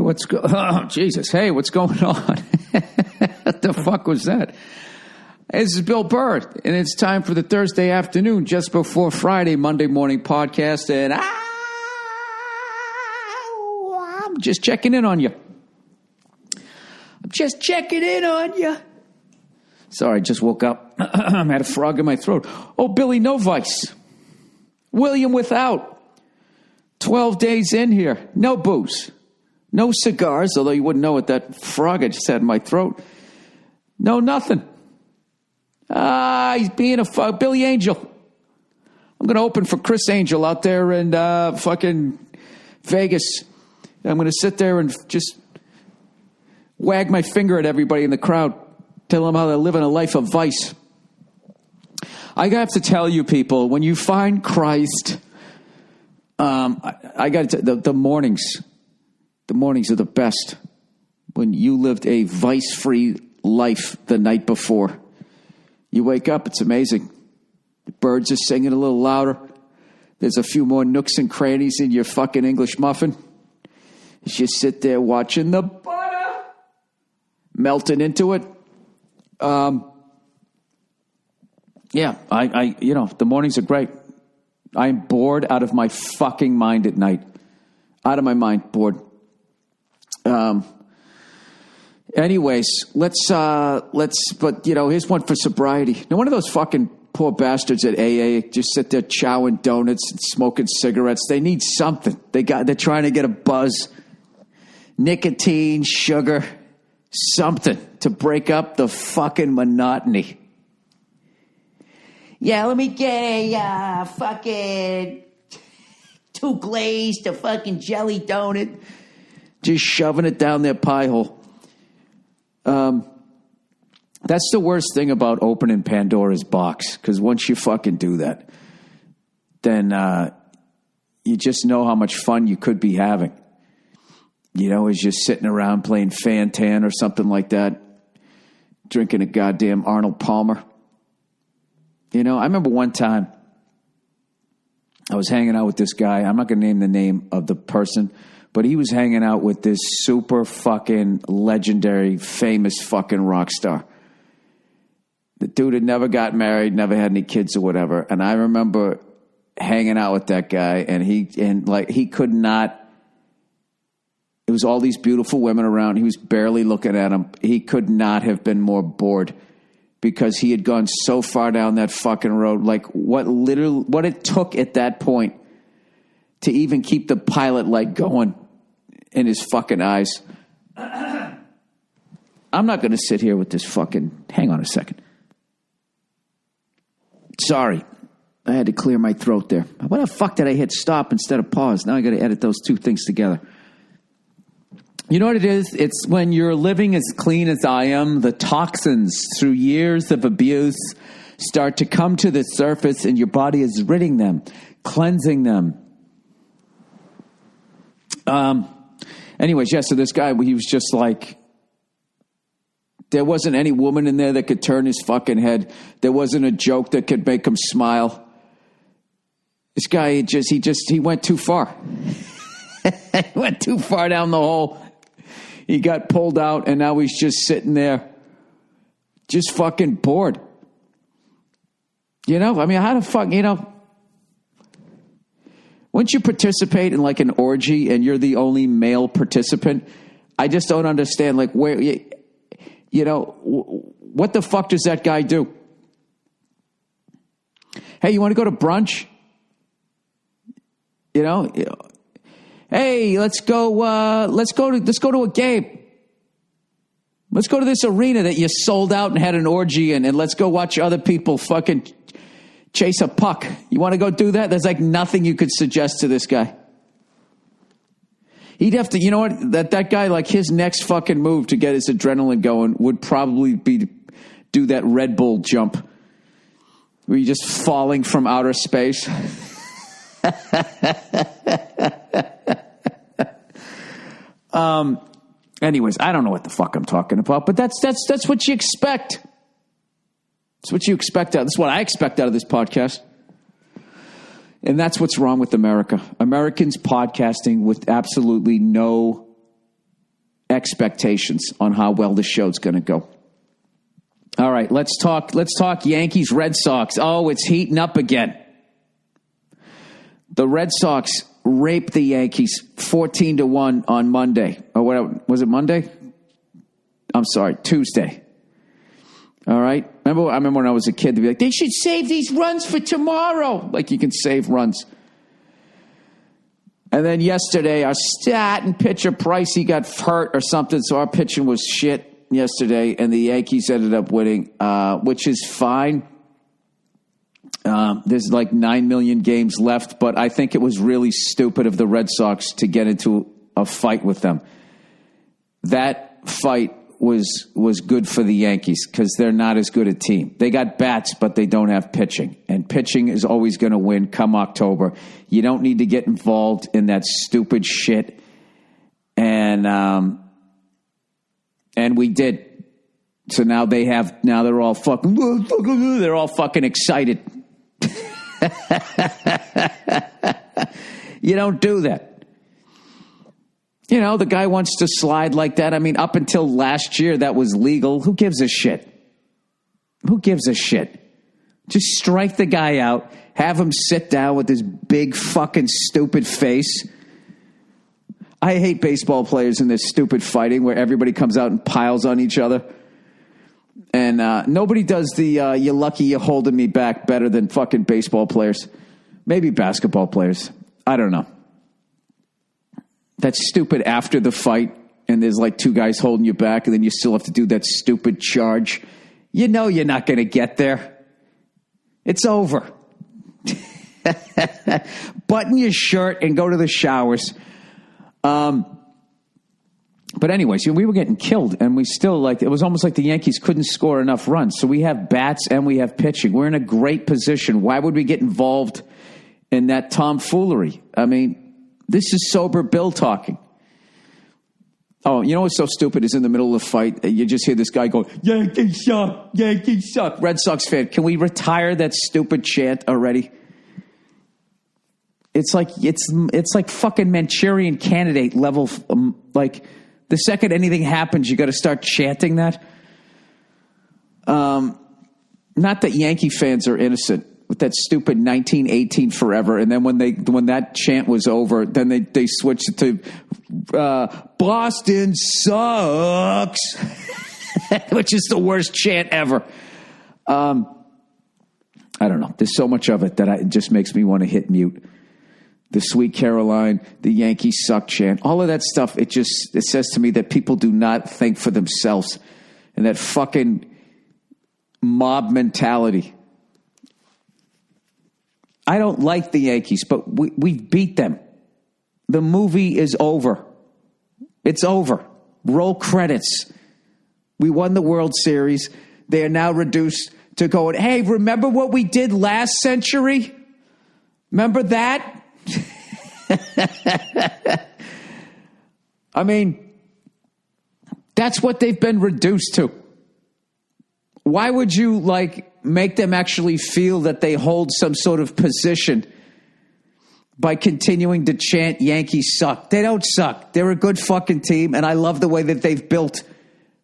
what's oh, Jesus. Hey, what's going on? What the fuck was that? This is Bill Burr, and it's time for the Thursday afternoon, just before Friday, Monday morning podcast, and I'm just checking in on you. Sorry, I just woke up. I had a frog in my throat. Oh, Billy, no vice. William without. 12 days in here. No booze. No cigars, although you wouldn't know what that frog I just had in my throat. No nothing. He's being a Billy Angel. I'm going to open for Chris Angel out there in fucking Vegas. I'm going to sit there and just wag my finger at everybody in the crowd. Tell them how they're living a life of vice. I have to tell you, people, when you find Christ, I got to the mornings. The mornings are the best. When you lived a vice-free life the night before. You wake up, it's amazing. The birds are singing a little louder. There's a few more nooks and crannies in your fucking English muffin. You just sit there watching the butter melting into it. Yeah, I the mornings are great. I'm bored out of my fucking mind at night. Out of my mind, bored. Anyways, let's, but here's one for sobriety. Now, one of those fucking poor bastards at AA just sit there chowing donuts and smoking cigarettes. They need something. They're trying to get a buzz, nicotine, sugar, something to break up the fucking monotony. Yeah, let me get a fucking two glazed, a fucking jelly donut. Just shoving it down their pie hole. That's the worst thing about opening Pandora's box, because once you fucking do that, then you just know how much fun you could be having. As you're sitting around playing Fan-Tan or something like that, drinking a goddamn Arnold Palmer. I remember one time I was hanging out with this guy. I'm not going to name the name of the person, but he was hanging out with this super fucking legendary, famous fucking rock star. The dude had never got married, never had any kids or whatever. And I remember hanging out with that guy, and he could not. It was all these beautiful women around. He was barely looking at them. He could not have been more bored because he had gone so far down that fucking road. Like what it took at that point to even keep the pilot light going in his fucking eyes. I'm not going to sit here with this fucking... Hang on a second. Sorry. I had to clear my throat there. Why the fuck did I hit stop instead of pause? Now I got to edit those two things together. You know what it is? It's when you're living as clean as I am, the toxins through years of abuse start to come to the surface and your body is ridding them, cleansing them. Anyways, yeah, so this guy, he was just like, there wasn't any woman in there that could turn his fucking head. There wasn't a joke that could make him smile. This guy, he went too far. He went too far down the hole. He got pulled out, and now he's just sitting there, just fucking bored. How the fuck, once you participate in like an orgy and you're the only male participant, I just don't understand, like, where, what the fuck does that guy do? Hey, you want to go to brunch? Hey, let's go to a game. Let's go to this arena that you sold out and had an orgy in, and let's go watch other people fucking chase a puck. You want to go do that? There's like nothing you could suggest to this guy. He'd have to, you know what? That guy, like his next fucking move to get his adrenaline going would probably be do that Red Bull jump where you're just falling from outer space. Anyways, I don't know what the fuck I'm talking about, but that's what you expect. That's what you expect out. That's what I expect out of this podcast. And that's what's wrong with America. Americans podcasting with absolutely no expectations on how well the show's going to go. All right, let's talk Yankees, Red Sox. Oh, it's heating up again. The Red Sox raped the Yankees 14-1 on Monday. Or what was it, Monday? I'm sorry, Tuesday. All right. I remember when I was a kid, they'd be like, they should save these runs for tomorrow. Like you can save runs. And then yesterday, our starting pitcher, Price, he got hurt or something, so our pitching was shit yesterday, and the Yankees ended up winning, which is fine. There's like 9 million games left, but I think it was really stupid of the Red Sox to get into a fight with them. That fight was good for the Yankees because they're not as good a team. They got bats, but they don't have pitching. And pitching is always going to win come October. You don't need to get involved in that stupid shit. And we did. So now they're all fucking excited. You don't do that. You know, the guy wants to slide like that. I mean, up until last year, that was legal. Who gives a shit? Who gives a shit? Just strike the guy out. Have him sit down with his big fucking stupid face. I hate baseball players in this stupid fighting where everybody comes out and piles on each other. And nobody does the you're lucky you're holding me back better than fucking baseball players. Maybe basketball players. I don't know. That's stupid after the fight, and there's like two guys holding you back, and then you still have to do that stupid charge. You know you're not going to get there. It's over. Button your shirt and go to the showers. But anyways, we were getting killed, and we still it was almost like the Yankees couldn't score enough runs. So we have bats and we have pitching. We're in a great position. Why would we get involved in that tomfoolery? I mean, this is sober Bill talking. Oh, you know what's so stupid is in the middle of the fight, you just hear this guy go, Yankees suck, Yankees suck. Red Sox fan, can we retire that stupid chant already? It's like fucking Manchurian Candidate level. Like the second anything happens, you got to start chanting that. Not that Yankee fans are innocent with that stupid 1918 forever, and then when that chant was over, then they switched it to Boston sucks, which is the worst chant ever. I don't know. There's so much of it that it just makes me want to hit mute. The Sweet Caroline, the Yankees suck chant, all of that stuff. It says to me that people do not think for themselves, and that fucking mob mentality. I don't like the Yankees, but we've beat them. The movie is over. It's over. Roll credits. We won the World Series. They are now reduced to going, hey, remember what we did last century? Remember that? I mean, that's what they've been reduced to. Why would you make them actually feel that they hold some sort of position by continuing to chant Yankees suck? They don't suck. They're a good fucking team, and I love the way that they've built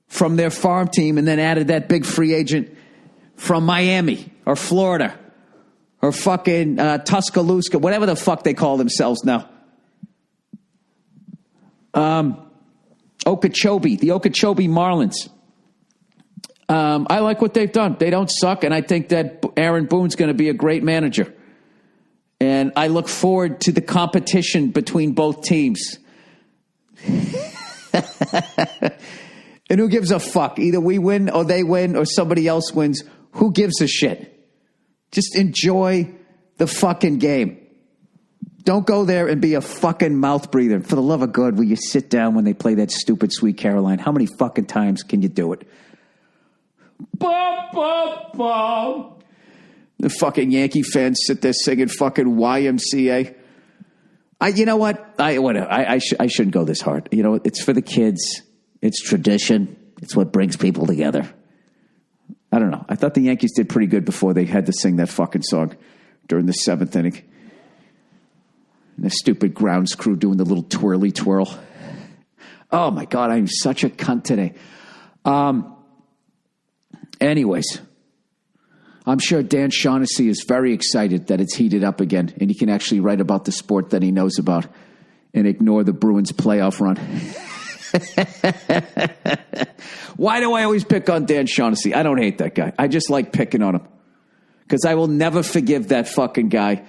from their farm team and then added that big free agent from Miami or Florida or fucking Tuscaloosa, whatever the fuck they call themselves now. Okeechobee, the Okeechobee Marlins. I like what they've done. They don't suck, and I think that Aaron Boone's going to be a great manager. And I look forward to the competition between both teams. And who gives a fuck? Either we win or they win or somebody else wins. Who gives a shit? Just enjoy the fucking game. Don't go there and be a fucking mouth breather. For the love of God, will you sit down when they play that stupid Sweet Caroline? How many fucking times can you do it? Bum, bum, bum. The fucking Yankee fans sit there singing fucking YMCA. You know what? I shouldn't go this hard. You know, it's for the kids. It's tradition. It's what brings people together. I don't know. I thought the Yankees did pretty good before they had to sing that fucking song during the seventh inning. And the stupid grounds crew doing the little twirly twirl. Oh, my God, I'm such a cunt today. Anyways, I'm sure Dan Shaughnessy is very excited that it's heated up again, and he can actually write about the sport that he knows about and ignore the Bruins playoff run. Why do I always pick on Dan Shaughnessy? I don't hate that guy. I just like picking on him. Because I will never forgive that fucking guy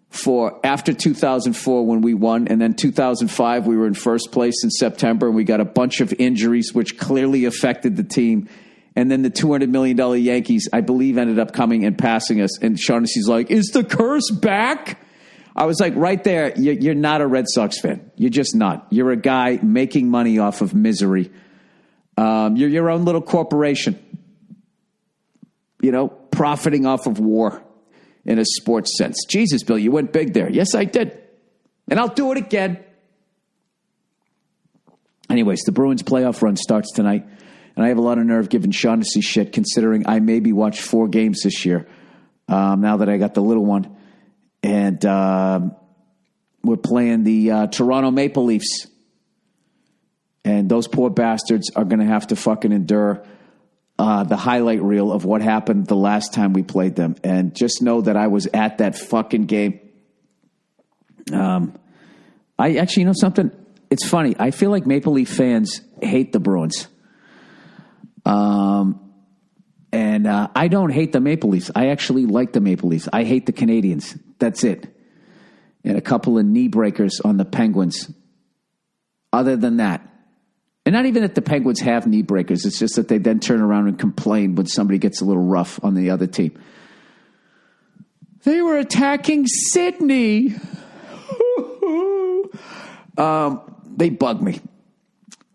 for after 2004 when we won, and then 2005 we were in first place in September, and we got a bunch of injuries which clearly affected the team. And then the $200 million Yankees, I believe, ended up coming and passing us. And Shaughnessy's like, is the curse back? I was like, right there, you're not a Red Sox fan. You're just not. You're a guy making money off of misery. You're your own little corporation, profiting off of war in a sports sense. Jesus, Bill, you went big there. Yes, I did. And I'll do it again. Anyways, the Bruins playoff run starts tonight. And I have a lot of nerve giving Shaughnessy shit, considering I maybe watched 4 games this year, now that I got the little one. And we're playing the Toronto Maple Leafs. And those poor bastards are going to have to fucking endure the highlight reel of what happened the last time we played them. And just know that I was at that fucking game. I actually, something? It's funny. I feel like Maple Leaf fans hate the Bruins. And I don't hate the Maple Leafs. I actually like the Maple Leafs. I hate the Canadians. That's it. And a couple of knee breakers on the Penguins. Other than that. And not even that the Penguins have knee breakers. It's just that they then turn around and complain when somebody gets a little rough on the other team. They were attacking Sydney. They bug me.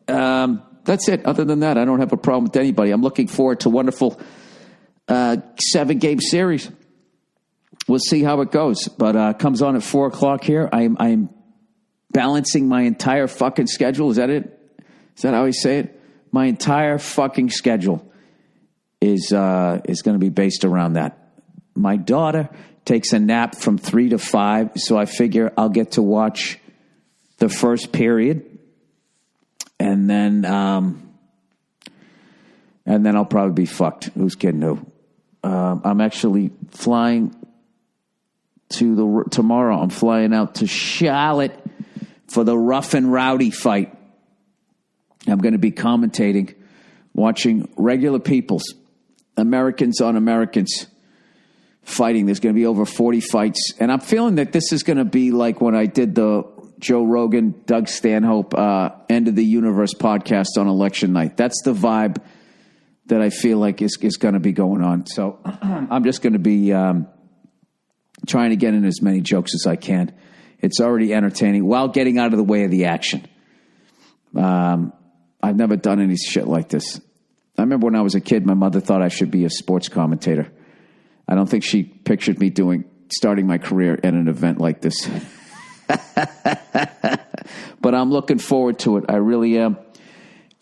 That's it. Other than that, I don't have a problem with anybody. I'm looking forward to a wonderful 7-game series. We'll see how it goes. But comes on at 4 o'clock here. I'm balancing my entire fucking schedule. Is that it? Is that how I say it? My entire fucking schedule is going to be based around that. My daughter takes a nap from 3 to 5, so I figure I'll get to watch the first period. And then I'll probably be fucked. Who's kidding who? I'm actually flying tomorrow. I'm flying out to Charlotte for the Rough and Rowdy fight. I'm going to be commentating, watching regular peoples, Americans on Americans fighting. There's going to be over 40 fights. And I'm feeling that this is going to be like when I did the Joe Rogan, Doug Stanhope, End of the Universe podcast on election night. That's the vibe that I feel like is going to be going on. So I'm just going to be trying to get in as many jokes as I can. It's already entertaining while getting out of the way of the action. I've never done any shit like this. I remember when I was a kid, my mother thought I should be a sports commentator. I don't think she pictured me starting my career at an event like this. But I'm looking forward to it. I really am.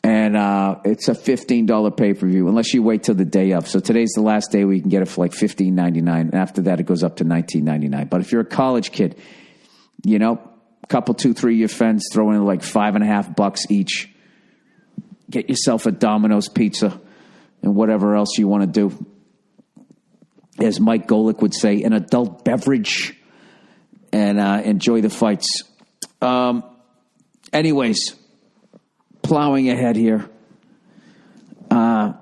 And it's a $15 pay-per-view, unless you wait till the day of. So today's the last day where you can get it for like $15.99. And after that, it goes up to $19.99. But if you're a college kid, a couple, 2, 3 of your friends throw in like $5.50 each. Get yourself a Domino's pizza and whatever else you want to do. As Mike Golick would say, an adult beverage, and enjoy the fights. Anyways, plowing ahead here. I've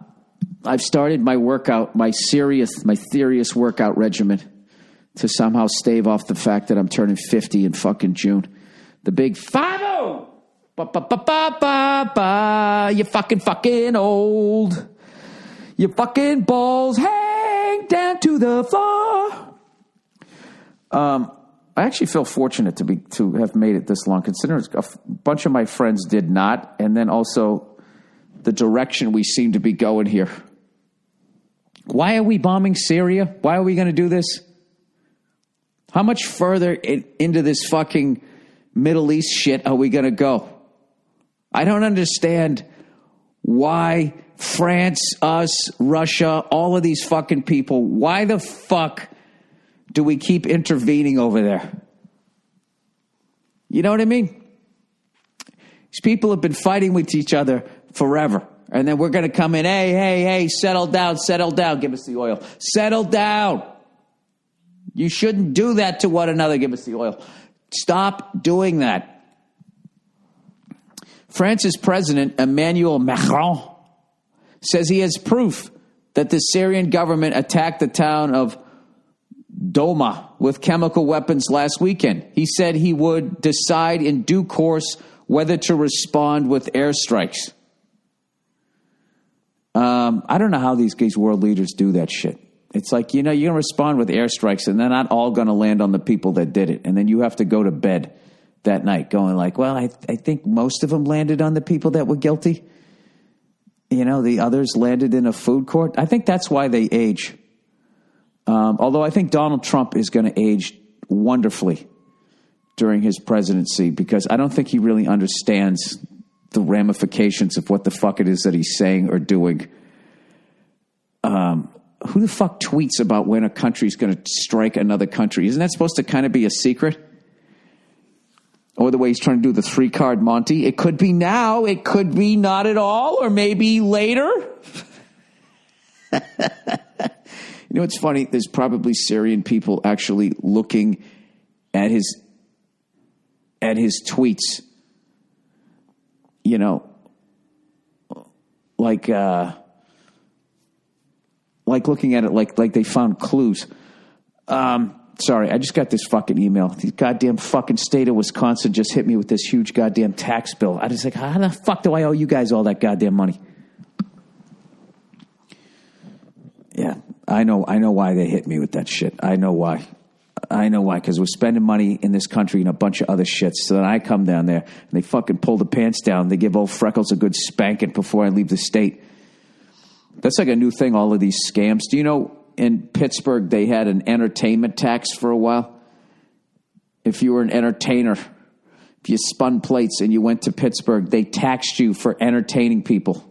started my workout, my serious workout regimen to somehow stave off the fact that I'm turning 50 in fucking June. The big 5-0. You fucking old. Your fucking balls hang down to the floor. I actually feel fortunate to have made it this long, considering a bunch of my friends did not, and then also the direction we seem to be going here. Why are we bombing Syria? Why are we going to do this? How much further into this fucking Middle East shit are we going to go? I don't understand why France, us, Russia, all of these fucking people, why the fuck do we keep intervening over there? You know what I mean? These people have been fighting with each other forever. And then we're going to come in, hey, settle down, give us the oil. Settle down. You shouldn't do that to one another, give us the oil. Stop doing that. France's President Emmanuel Macron says he has proof that the Syrian government attacked the town of Douma with chemical weapons last weekend. He said he would decide in due course whether to respond with airstrikes. I don't know how these world leaders do that shit. It's like, you're going to respond with airstrikes, and they're not all going to land on the people that did it. And then you have to go to bed that night going like, well, I think most of them landed on the people that were guilty. The others landed in a food court. I think that's why they age. Although I think Donald Trump is going to age wonderfully during his presidency, because I don't think he really understands the ramifications of what the fuck it is that he's saying or doing. Who the fuck tweets about when a country's going to strike another country? Isn't that supposed to kind of be a secret? Or the way he's trying to do the 3-card Monty. It could be now, it could be not at all, or maybe later. It's funny? There's probably Syrian people actually looking at his tweets. Like looking at it like they found clues. Sorry, I just got this fucking email. The goddamn fucking state of Wisconsin just hit me with this huge goddamn tax bill. I was like, how the fuck do I owe you guys all that goddamn money? Yeah, I know why they hit me with that shit. I know why, because we're spending money in this country and a bunch of other shit. So then I come down there and they fucking pull the pants down. They give old Freckles a good spanking before I leave the state. That's like a new thing, all of these scams. Do you know in Pittsburgh they had an entertainment tax for a while? If you were an entertainer, if you spun plates and you went to Pittsburgh, they taxed you for entertaining people.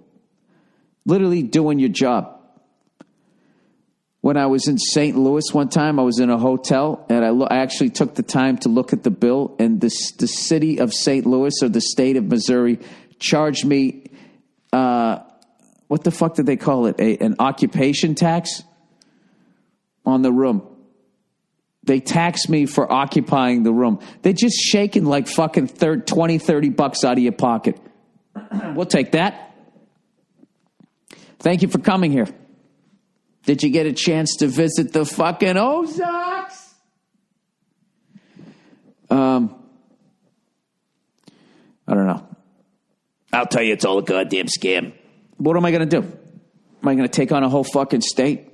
Literally doing your job. When I was in St. Louis one time, I was in a hotel, and I actually took the time to look at the bill, and the city of St. Louis, or the state of Missouri, charged me, what the fuck did they call it? An occupation tax on the room. They taxed me for occupying the room. They're just shaking like fucking $20, $30 out of your pocket. We'll take that. Thank you for coming here. Did you get a chance to visit the fucking Ozarks? I don't know. I'll tell you, it's all a goddamn scam. What am I going to do? Am I going to take on a whole fucking state?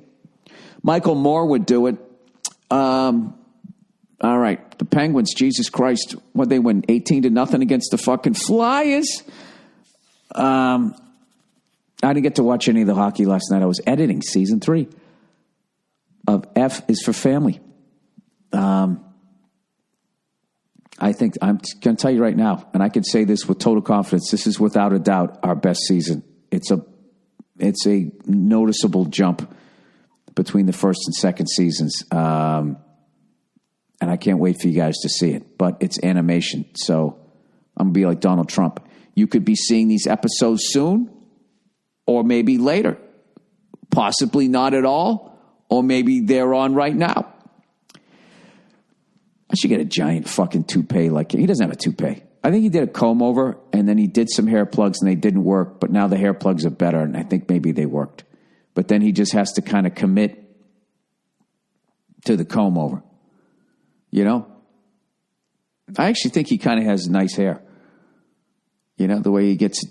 Michael Moore would do it. All right. The Penguins, Jesus Christ. What they win? 18-0 against the fucking Flyers. I didn't get to watch any of the hockey last night. I was editing season 3 of F is for Family. I think I'm going to tell you right now, and I can say this with total confidence, this is without a doubt our best season. It's a noticeable jump between the first and second seasons. And I can't wait for you guys to see it. But it's animation, so I'm going to be like Donald Trump. You could be seeing these episodes soon, or maybe later. Possibly not at all, or maybe they're on right now. I should get a giant fucking toupee like he doesn't have a toupee. I think he did a comb over, and then he did some hair plugs, and they didn't work, but now the hair plugs are better, and I think maybe they worked. But then he just has to kind of commit to the comb over. You know? I actually think he kind of has nice hair. You know, the way he gets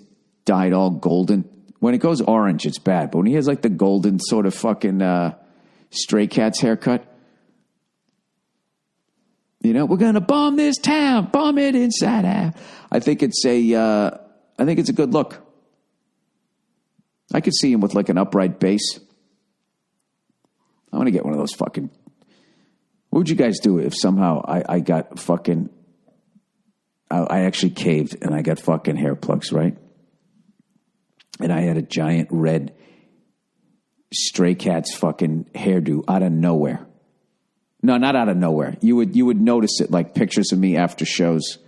dyed all golden. When it goes orange, it's bad. But when he has like the golden sort of fucking Stray Cats haircut, you know, we're gonna bomb this town, bomb it inside out. I think it's a good look. I could see him with like an upright bass. I'm gonna get one of those fucking. What would you guys do if somehow I got fucking? I actually caved and I got fucking hair plugs, right? And I had a giant red Stray Cats fucking hairdo out of nowhere. No, not out of nowhere. You would notice it, like pictures of me after shows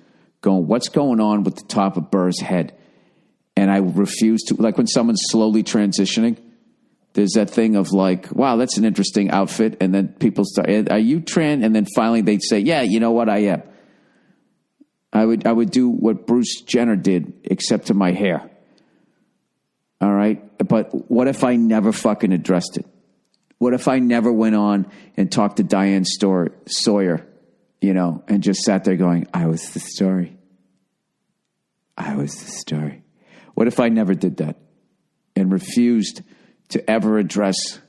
going, what's going on with the top of Burr's head? And I refuse to, like when someone's slowly transitioning, there's that thing of like, wow, that's an interesting outfit. And then people start, are you trans? And then finally they'd say, yeah, you know what, I am. I would do what Bruce Jenner did, except to my hair. All right? But what if I never fucking addressed it? What if I never went on and talked to Diane Sawyer, you know, and just sat there going, I was the story. I was the story. What if I never did that and refused to ever address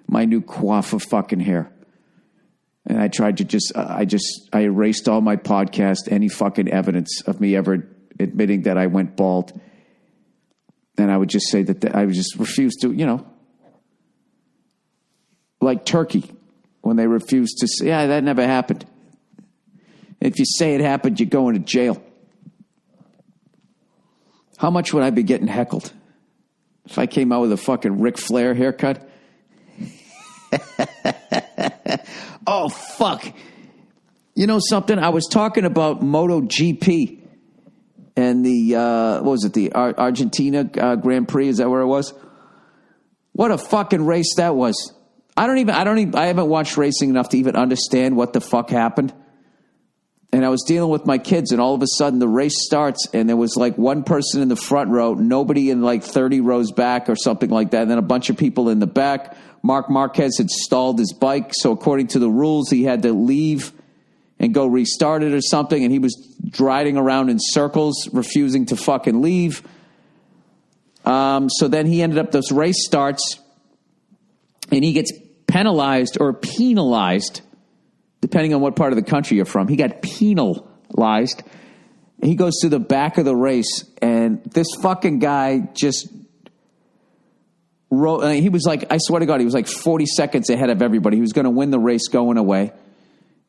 my new coif of fucking hair? And I tried to I erased all my podcast, any fucking evidence of me ever admitting that I went bald. And I would just say that I would just refuse to, you know, like Turkey, when they refused to say, yeah, that never happened. If you say it happened, you're going to jail. How much would I be getting heckled if I came out with a fucking Ric Flair haircut? Oh, fuck. You know something? I was talking about MotoGP and the, what was it, the Argentina Grand Prix? Is that where it was? What a fucking race that was. I haven't watched racing enough to even understand what the fuck happened. And I was dealing with my kids, and all of a sudden the race starts, and there was like one person in the front row, nobody in like 30 rows back or something like that, and then a bunch of people in the back. Marc Marquez had stalled his bike, so according to the rules, he had to leave and go restart it or something, and he was riding around in circles, refusing to fucking leave. So then he ended up, this race starts, and he gets penalized or penalized, depending on what part of the country you're from. He got penalized. He goes to the back of the race, and this fucking guy just he was like, I swear to God, he was like 40 seconds ahead of everybody. He was going to win the race going away.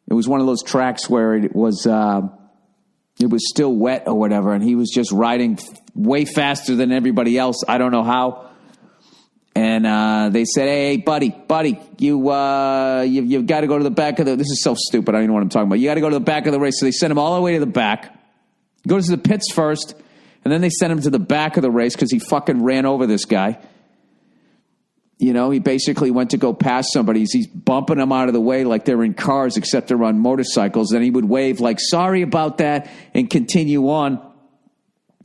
It was one of those tracks where it was still wet or whatever, and he was just riding way faster than everybody else. I don't know how. And they said, hey, buddy, you've got to go to the back of the... This is so stupid. I don't even know what I'm talking about. You got to go to the back of the race. So they sent him all the way to the back. He goes to the pits first, and then they sent him to the back of the race because he fucking ran over this guy. You know, he basically went to go past somebody. He's bumping them out of the way like they're in cars, except they're on motorcycles. Then he would wave like, sorry about that, and continue on.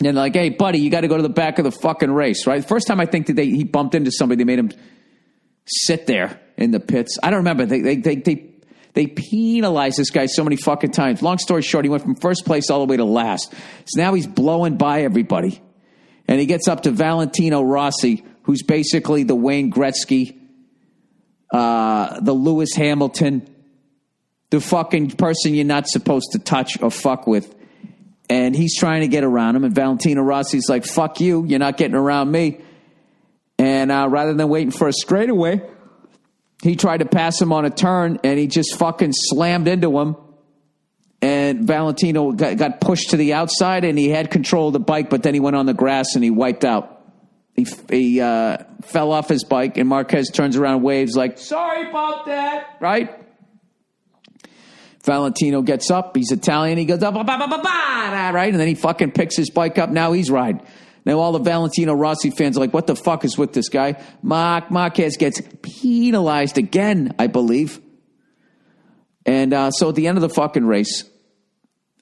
And like, hey, buddy, you got to go to the back of the fucking race, right? First time I think that he bumped into somebody, they made him sit there in the pits. I don't remember. They penalized this guy so many fucking times. Long story short, he went from first place all the way to last. So now he's blowing by everybody. And he gets up to Valentino Rossi, who's basically the Wayne Gretzky, the Lewis Hamilton, the fucking person you're not supposed to touch or fuck with. And he's trying to get around him. And Valentino Rossi's like, fuck you. You're not getting around me. And rather than waiting for a straightaway, he tried to pass him on a turn, and he just fucking slammed into him. And Valentino got pushed to the outside, and he had control of the bike, but then he went on the grass, and he wiped out. He fell off his bike, and Marquez turns around and waves like, sorry about that, right? Valentino gets up. He's Italian. He goes, right? And then he fucking picks his bike up. Now he's riding. Now all the Valentino Rossi fans are like, what the fuck is with this guy? Marquez gets penalized again, I believe. And so at the end of the fucking race,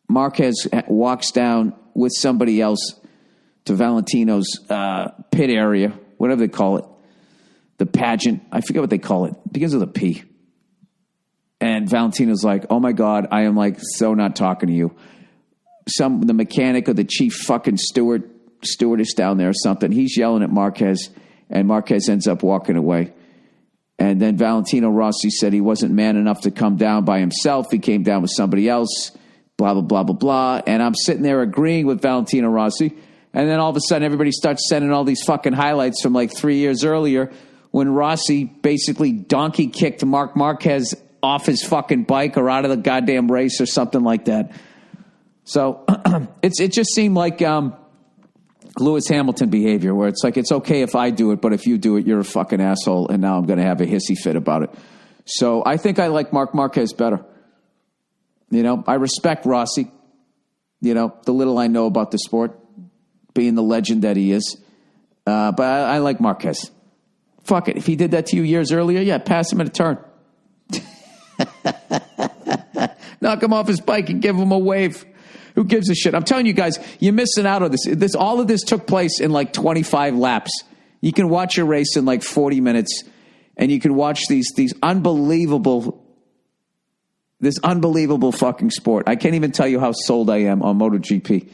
Marquez walks down with somebody else to Valentino's pit area, whatever they call it. The pageant. I forget what they call it. It begins with a P. And Valentino's like, oh my God, I am like so not talking to you. The mechanic or the chief fucking stewardess down there or something. He's yelling at Marquez, and Marquez ends up walking away. And then Valentino Rossi said he wasn't man enough to come down by himself. He came down with somebody else, blah, blah, blah, blah, blah. And I'm sitting there agreeing with Valentino Rossi. And then all of a sudden, everybody starts sending all these fucking highlights from like 3 years earlier when Rossi basically donkey kicked Marc Marquez off his fucking bike or out of the goddamn race or something like that. So it just seemed like Lewis Hamilton behavior, where it's like, it's okay if I do it, but if you do it, you're a fucking asshole, and now I'm going to have a hissy fit about it. So I think I like Marc Marquez better. You know, I respect Rossi. the little I know about the sport, being the legend that he is. But I like Marquez. Fuck it. If he did that to you years earlier, yeah, pass him at a turn. Knock him off his bike and give him a wave. Who gives a shit? I'm telling you guys, you're missing out on this. All of this took place in like 25 laps. You can watch a race in like 40 minutes, and you can watch this unbelievable fucking sport. I can't even tell you how sold I am on MotoGP.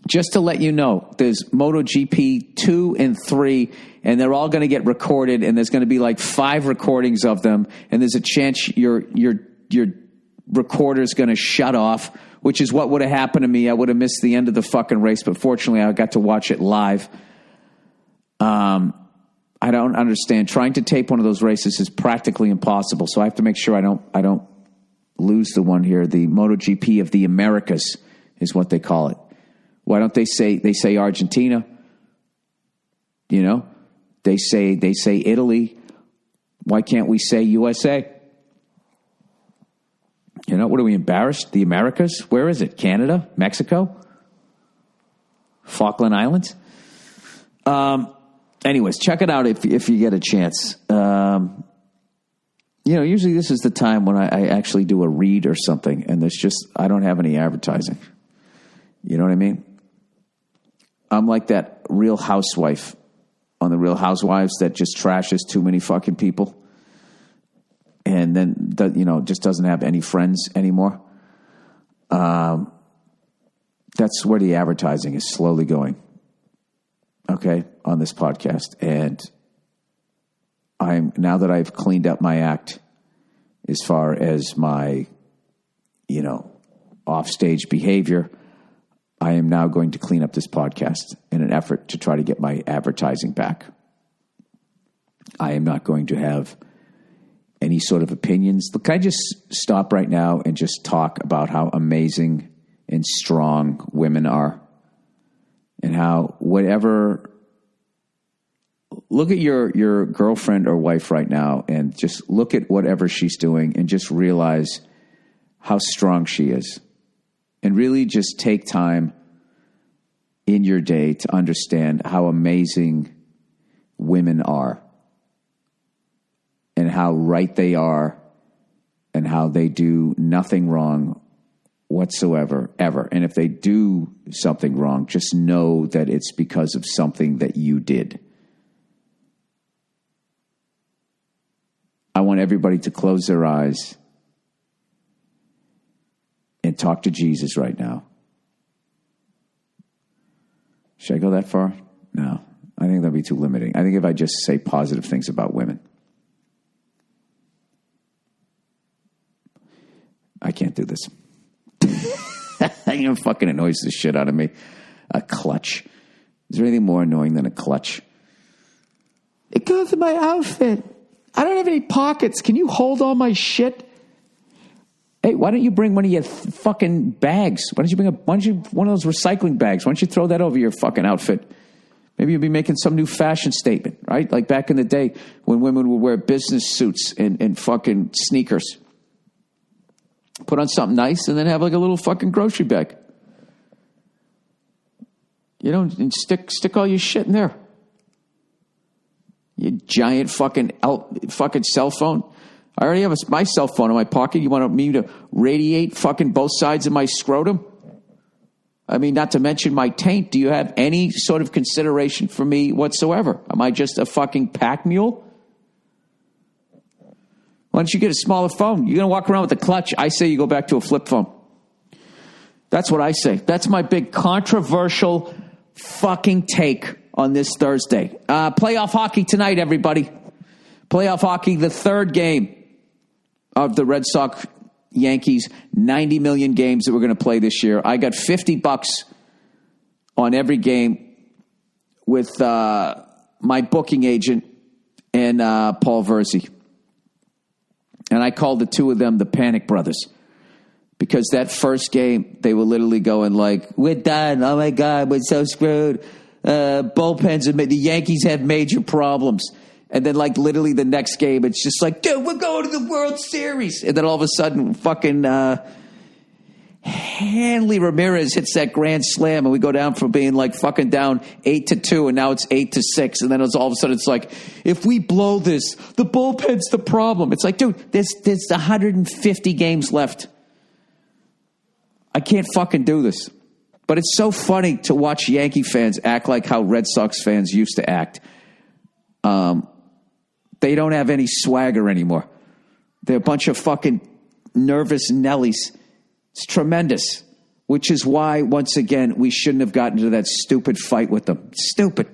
Just to let you know, there's MotoGP 2 and 3, and they're all going to get recorded, and there's going to be like 5 recordings of them, and there's a chance your recorder's going to shut off, which is what would have happened to me. I would have missed the end of the fucking race, but fortunately I got to watch it live. I don't understand. Trying to tape one of those races is practically impossible, so I have to make sure I don't lose the one here. The MotoGP of the Americas is what they call it. Why don't they say Argentina? They say Italy. Why can't we say USA? What are we embarrassed? The Americas? Where is it? Canada? Mexico? Falkland Islands? Anyways, check it out if you get a chance. Usually this is the time when I actually do a read or something, and I don't have any advertising. You know what I mean? I'm like that Real Housewife on the Real Housewives that just trashes too many fucking people. And then, just doesn't have any friends anymore. That's where the advertising is slowly going. Okay, on this podcast. And now that I've cleaned up my act as far as my, offstage behavior, I am now going to clean up this podcast in an effort to try to get my advertising back. I am not going to have any sort of opinions. Look, can I just stop right now and just talk about how amazing and strong women are, and how whatever. Look at your girlfriend or wife right now, and just look at whatever she's doing, and just realize how strong she is, and really just take time in your day to understand how amazing women are, and how right they are, and how they do nothing wrong whatsoever, ever. And if they do something wrong, just know that it's because of something that you did. I want everybody to close their eyes and talk to Jesus right now. Should I go that far? No, I think that'd be too limiting. I think if I just say positive things about women, I can't do this. It fucking annoys the shit out of me. A clutch. Is there anything more annoying than a clutch? It goes in my outfit. I don't have any pockets. Can you hold all my shit? Hey, why don't you bring one of your fucking bags? Why don't you bring one of those recycling bags? Why don't you throw that over your fucking outfit? Maybe you'll be making some new fashion statement, right? Like back in the day when women would wear business suits and fucking sneakers. Put on something nice and then have like a little fucking grocery bag. And stick all your shit in there. You giant fucking cell phone. I already have my cell phone in my pocket. You want me to radiate fucking both sides of my scrotum? I mean, not to mention my taint. Do you have any sort of consideration for me whatsoever? Am I just a fucking pack mule? Why don't you get a smaller phone? You're going to walk around with a clutch. I say you go back to a flip phone. That's what I say. That's my big controversial fucking take on this Thursday. Playoff hockey tonight, everybody. Playoff hockey, the third game of the Red Sox Yankees 90 million games that we're going to play this year. I got $50 on every game with my booking agent and Paul Verzi. And I called the two of them the Panic Brothers. Because that first game, they were literally going like, we're done. Oh, my God, we're so screwed. Bullpens, the Yankees have major problems. And then like literally the next game, it's just like, dude, we're going to the World Series. And then all of a sudden, fucking Hanley Ramirez hits that grand slam, and we go down from being like fucking down 8-2, and now it's 8-6, and then it's all of a sudden it's like, if we blow this, the bullpen's the problem. It's like, dude, there's 150 games left. I can't fucking do this. But it's so funny to watch Yankee fans act like how Red Sox fans used to act. They don't have any swagger anymore. They're a bunch of fucking nervous Nellies. It's tremendous, which is why, once again, we shouldn't have gotten into that stupid fight with them. Stupid.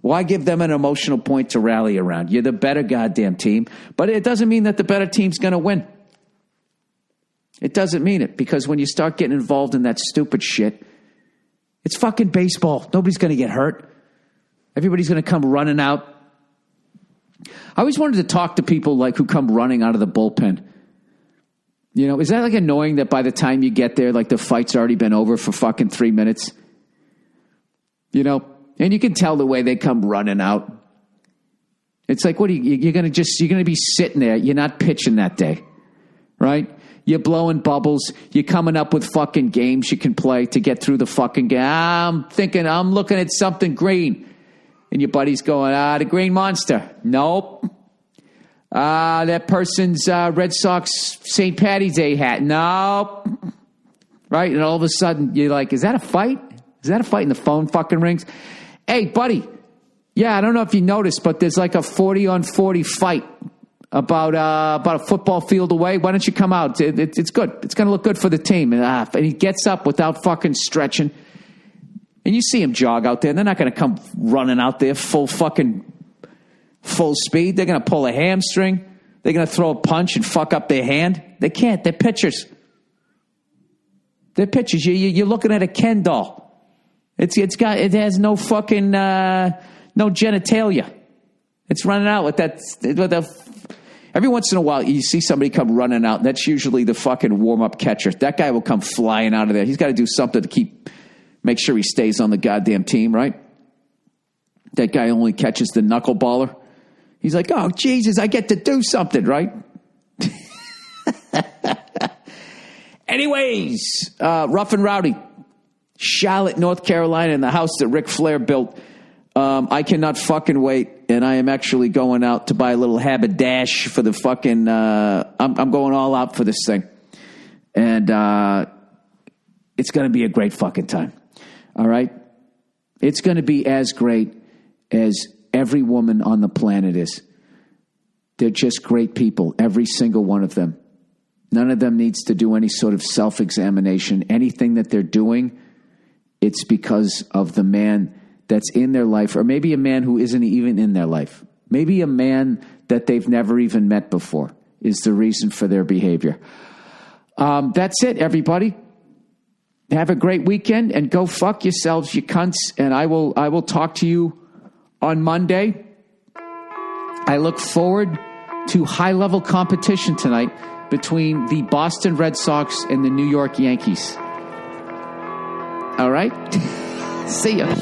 Why give them an emotional point to rally around? You're the better goddamn team, but it doesn't mean that the better team's going to win. It doesn't mean it, because when you start getting involved in that stupid shit, it's fucking baseball. Nobody's going to get hurt. Everybody's going to come running out. I always wanted to talk to people like who come running out of the bullpen. You know, is that like annoying that by the time you get there, like the fight's already been over for fucking 3 minutes? You know, and you can tell the way they come running out. It's like, what are you're going to be sitting there. You're not pitching that day, right? You're blowing bubbles. You're coming up with fucking games you can play to get through the fucking game. I'm looking at something green. And your buddy's going, the green monster. Nope. That person's Red Sox St. Patty's Day hat. Nope. Right? And all of a sudden, you're like, is that a fight? Is that a fight? And the phone fucking rings. Hey, buddy. Yeah, I don't know if you noticed, but there's like a 40-on-40 fight about a football field away. Why don't you come out? It's good. It's going to look good for the team. And he gets up without fucking stretching. And you see him jog out there. And they're not going to come running out there full speed. They're going to pull a hamstring. They're going to throw a punch and fuck up their hand. They can't. They're pitchers. They're pitchers. You're looking at a Ken doll. It has no fucking no genitalia. It's running out with that. Every once in a while, you see somebody come running out. That's usually the fucking warm-up catcher. That guy will come flying out of there. He's got to do something to make sure he stays on the goddamn team, right? That guy only catches the knuckleballer. He's like, oh, Jesus, I get to do something, right? Anyways, Rough and Rowdy, Charlotte, North Carolina, in the house that Ric Flair built. I cannot fucking wait, and I am actually going out to buy a little haberdash for the fucking... I'm going all out for this thing. And it's going to be a great fucking time. All right? It's going to be as great as every woman on the planet is. They're just great people, every single one of them. None of them needs to do any sort of self-examination. Anything that they're doing, it's because of the man that's in their life, or maybe a man who isn't even in their life. Maybe a man that they've never even met before is the reason for their behavior. That's it, everybody. Have a great weekend and go fuck yourselves, you cunts. And I will talk to you on Monday. I look forward to high-level competition tonight between the Boston Red Sox and the New York Yankees. All right? See ya.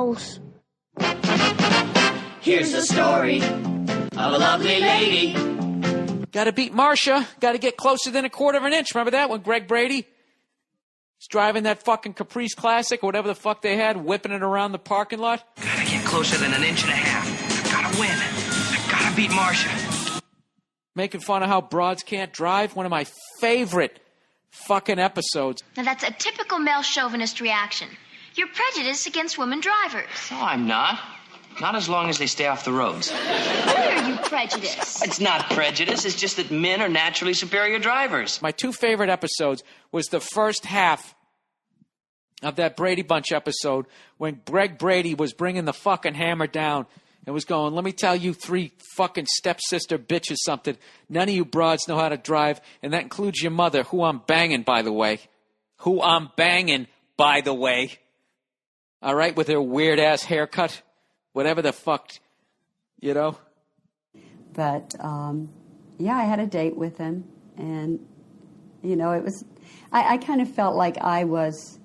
house. Here's the story of a lovely lady. Got to beat Marcia. Got to get closer than a quarter of an inch. Remember that when Greg Brady was driving that fucking Caprice Classic or whatever the fuck they had, whipping it around the parking lot? Gotta get closer than an inch and a half. I gotta win. I gotta beat Marcia. Making fun of how broads can't drive. One of my favorite fucking episodes. Now that's a typical male chauvinist reaction. You're prejudiced against women drivers. No, I'm not. Not as long as they stay off the roads. Why are you prejudiced? It's not prejudice. It's just that men are naturally superior drivers. My two favorite episodes was the first half of that Brady Bunch episode when Greg Brady was bringing the fucking hammer down and was going, let me tell you three fucking stepsister bitches something. None of you broads know how to drive, and that includes your mother, who I'm banging, by the way. All right, with her weird-ass haircut. Whatever the fuck, you know? But, yeah, I had a date with him. And, you know, it was... I kind of felt like I was...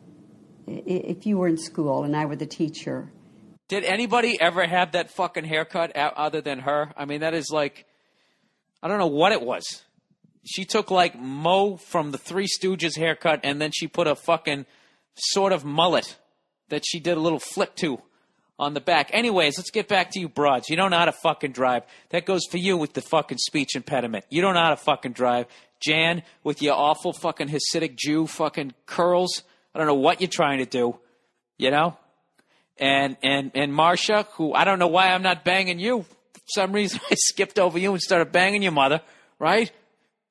If you were in school and I were the teacher... Did anybody ever have that fucking haircut other than her? I mean, that is like, I don't know what it was. She took like Mo from the Three Stooges haircut, and then she put a fucking sort of mullet that she did a little flip to on the back. Anyways, let's get back to you broads. You don't know how to fucking drive. That goes for you with the fucking speech impediment. You don't know how to fucking drive. Jan, with your awful fucking Hasidic Jew fucking curls. I don't know what you're trying to do, you know? And Marcia, who I don't know why I'm not banging you. For some reason I skipped over you and started banging your mother, right?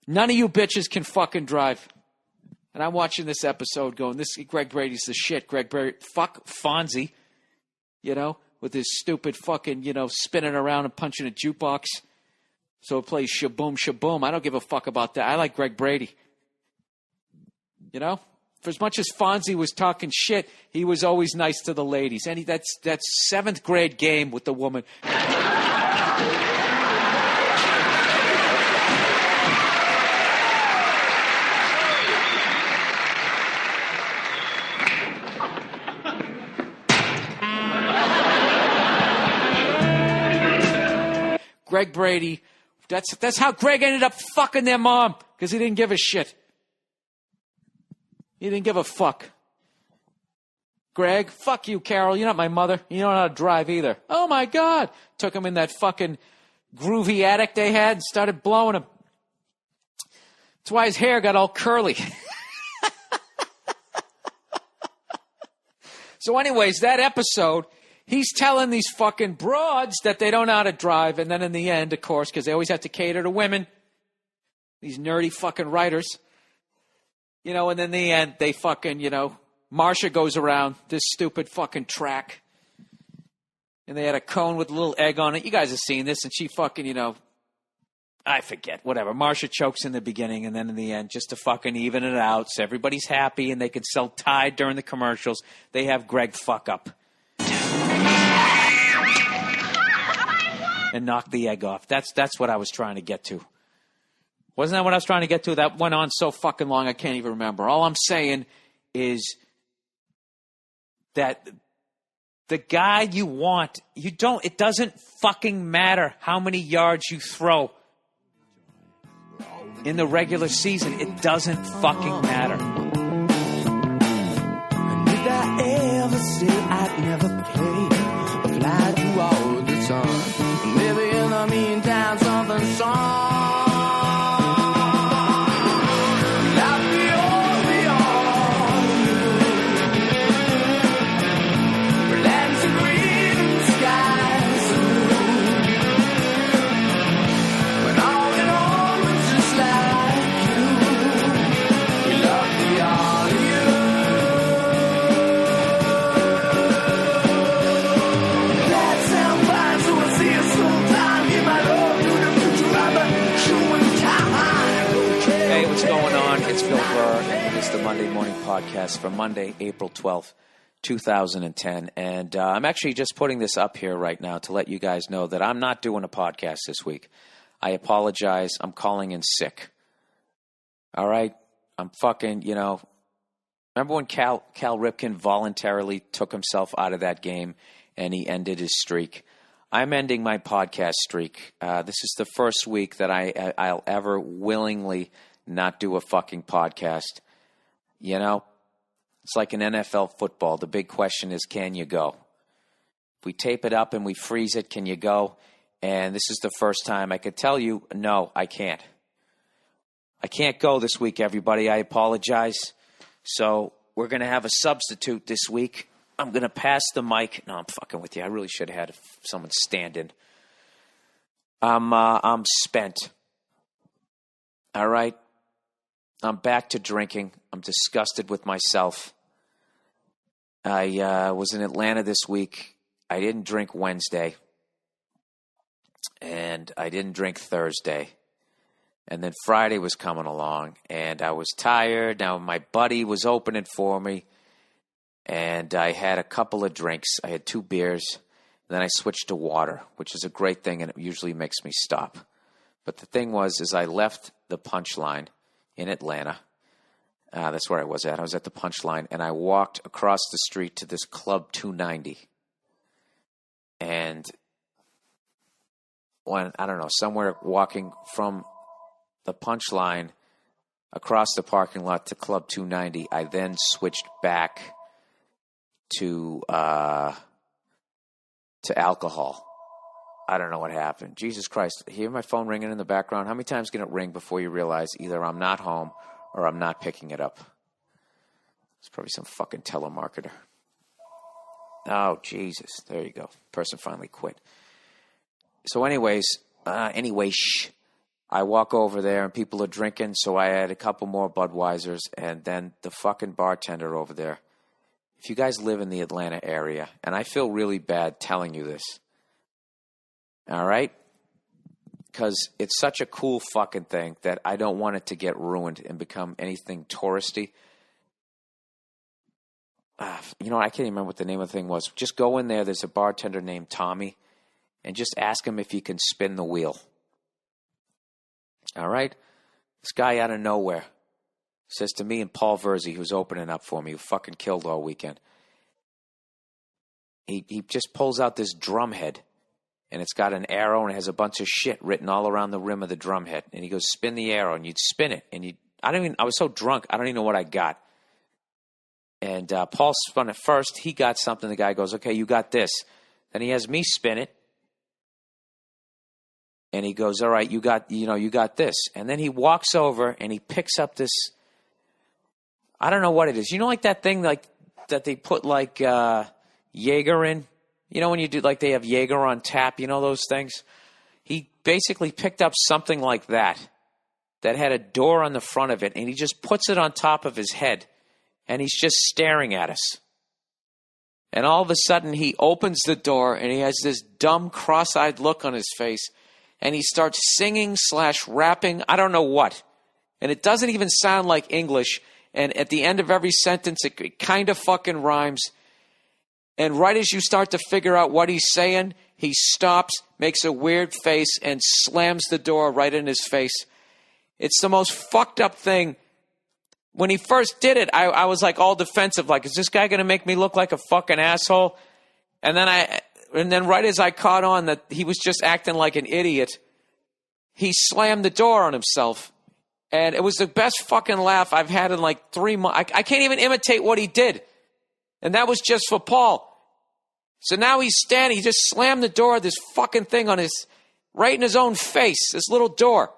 None of you bitches can fucking drive. And I'm watching this episode going, this Greg Brady's the shit. Greg Brady, fuck Fonzie, you know, with his stupid fucking, you know, spinning around and punching a jukebox. So it plays shaboom, shaboom. I don't give a fuck about that. I like Greg Brady. You know? For as much as Fonzie was talking shit, he was always nice to the ladies. And that's seventh grade game with the woman. Greg Brady, that's how Greg ended up fucking their mom, because he didn't give a shit. He didn't give a fuck. Greg, fuck you, Carol. You're not my mother. You don't know how to drive either. Oh, my God. Took him in that fucking groovy attic they had and started blowing him. That's why his hair got all curly. So anyways, that episode, he's telling these fucking broads that they don't know how to drive. And then in the end, of course, because they always have to cater to women, these nerdy fucking writers, you know, and in the end, they fucking, you know, Marcia goes around this stupid fucking track. And they had a cone with a little egg on it. You guys have seen this. And she fucking, you know, I forget, whatever. Marcia chokes in the beginning and then in the end, just to fucking even it out. So everybody's happy and they can sell Tide during the commercials. They have Greg fuck up. And knock the egg off. That's what I was trying to get to. Wasn't that what I was trying to get to? That went on so fucking long I can't even remember. All I'm saying is that the guy you want, it doesn't fucking matter how many yards you throw in the regular season. It doesn't fucking matter. And did I ever say I'd never play? Fly through all the time. Maybe in the meantime something's wrong. It's Bill Burr, and it's the Monday Morning Podcast for Monday, April 12th, 2010. And I'm actually just putting this up here right now to let you guys know that I'm not doing a podcast this week. I apologize. I'm calling in sick. All right? I'm fucking, Remember when Cal Ripken voluntarily took himself out of that game and he ended his streak? I'm ending my podcast streak. This is the first week that I'll ever willingly not do a fucking podcast. You know, it's like an NFL football. The big question is, can you go? If we tape it up and we freeze it, can you go? And this is the first time I could tell you, no, I can't. I can't go this week, everybody. I apologize. So we're going to have a substitute this week. I'm going to pass the mic. No, I'm fucking with you. I really should have had someone stand in. I'm spent. All right? I'm back to drinking. I'm disgusted with myself. I was in Atlanta this week. I didn't drink Wednesday. And I didn't drink Thursday. And then Friday was coming along. And I was tired. Now my buddy was opening for me. And I had a couple of drinks. I had 2 beers. Then I switched to water, which is a great thing, and it usually makes me stop. But the thing was, is I left the Punchline in Atlanta. That's where I was at. I was at the Punchline, and I walked across the street to this Club 290. And when, I don't know, somewhere walking from the Punchline across the parking lot to Club 290, I then switched back to alcohol. I don't know what happened. Jesus Christ. Hear my phone ringing in the background? How many times can it ring before you realize either I'm not home or I'm not picking it up? It's probably some fucking telemarketer. Oh, Jesus. There you go. Person finally quit. So anyway, I walk over there and people are drinking, so I had a couple more Budweisers, and then the fucking bartender over there. If you guys live in the Atlanta area, and I feel really bad telling you this, all right? Because it's such a cool fucking thing that I don't want it to get ruined and become anything touristy. You know, I can't even remember what the name of the thing was. Just go in there. There's a bartender named Tommy, and just ask him if he can spin the wheel. All right? This guy out of nowhere says to me and Paul Verzi, who's opening up for me, who fucking killed all weekend. He just pulls out this drum head, and it's got an arrow, and it has a bunch of shit written all around the rim of the drum head. And he goes, spin the arrow, and you'd spin it. And I was so drunk, I don't even know what I got. And Paul spun it first. He got something. The guy goes, okay, you got this. Then he has me spin it. And he goes, all right, you got this. And then he walks over and he picks up this, I don't know what it is. You know, like that thing like that they put like Jaeger in? You know when you do, like they have Jaeger on tap, you know those things? He basically picked up something like that had a door on the front of it, and he just puts it on top of his head, and he's just staring at us. And all of a sudden, he opens the door, and he has this dumb, cross-eyed look on his face, and he starts singing / rapping, I don't know what. And it doesn't even sound like English, and at the end of every sentence, it kind of fucking rhymes. And right as you start to figure out what he's saying, he stops, makes a weird face, and slams the door right in his face. It's the most fucked up thing. When he first did it, I was like all defensive, like, is this guy going to make me look like a fucking asshole? And then right as I caught on that he was just acting like an idiot, he slammed the door on himself. And it was the best fucking laugh I've had in like 3 months. I can't even imitate what he did. And that was just for Paul. So now he's standing. He just slammed the door, this fucking thing right in his own face, this little door.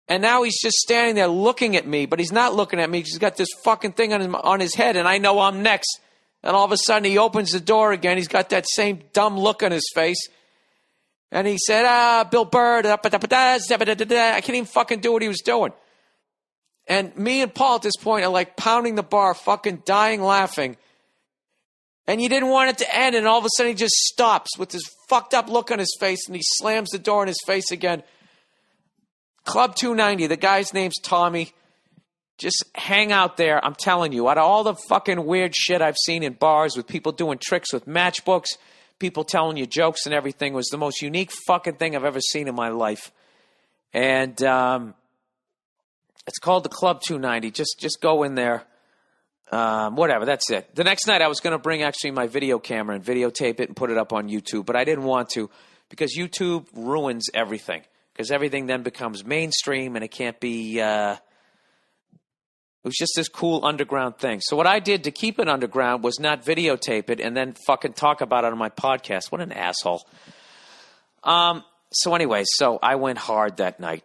And now he's just standing there looking at me, but he's not looking at me because he's got this fucking thing on his head, and I know I'm next. And all of a sudden he opens the door again. He's got that same dumb look on his face. And he said, Bill Burr, I can't even fucking do what he was doing. And me and Paul at this point are like pounding the bar, fucking dying laughing. And you didn't want it to end, and all of a sudden he just stops with this fucked up look on his face, and he slams the door in his face again. Club 290, the guy's name's Tommy. Just hang out there. I'm telling you, out of all the fucking weird shit I've seen in bars with people doing tricks with matchbooks, people telling you jokes and everything, was the most unique fucking thing I've ever seen in my life. And it's called the Club 290. Just go in there. Whatever, that's it. The next night I was going to bring actually my video camera and videotape it and put it up on YouTube, but I didn't want to because YouTube ruins everything. Because everything then becomes mainstream and it can't be, it was just this cool underground thing. So what I did to keep it underground was not videotape it and then fucking talk about it on my podcast. What an asshole. So anyway, so I went hard that night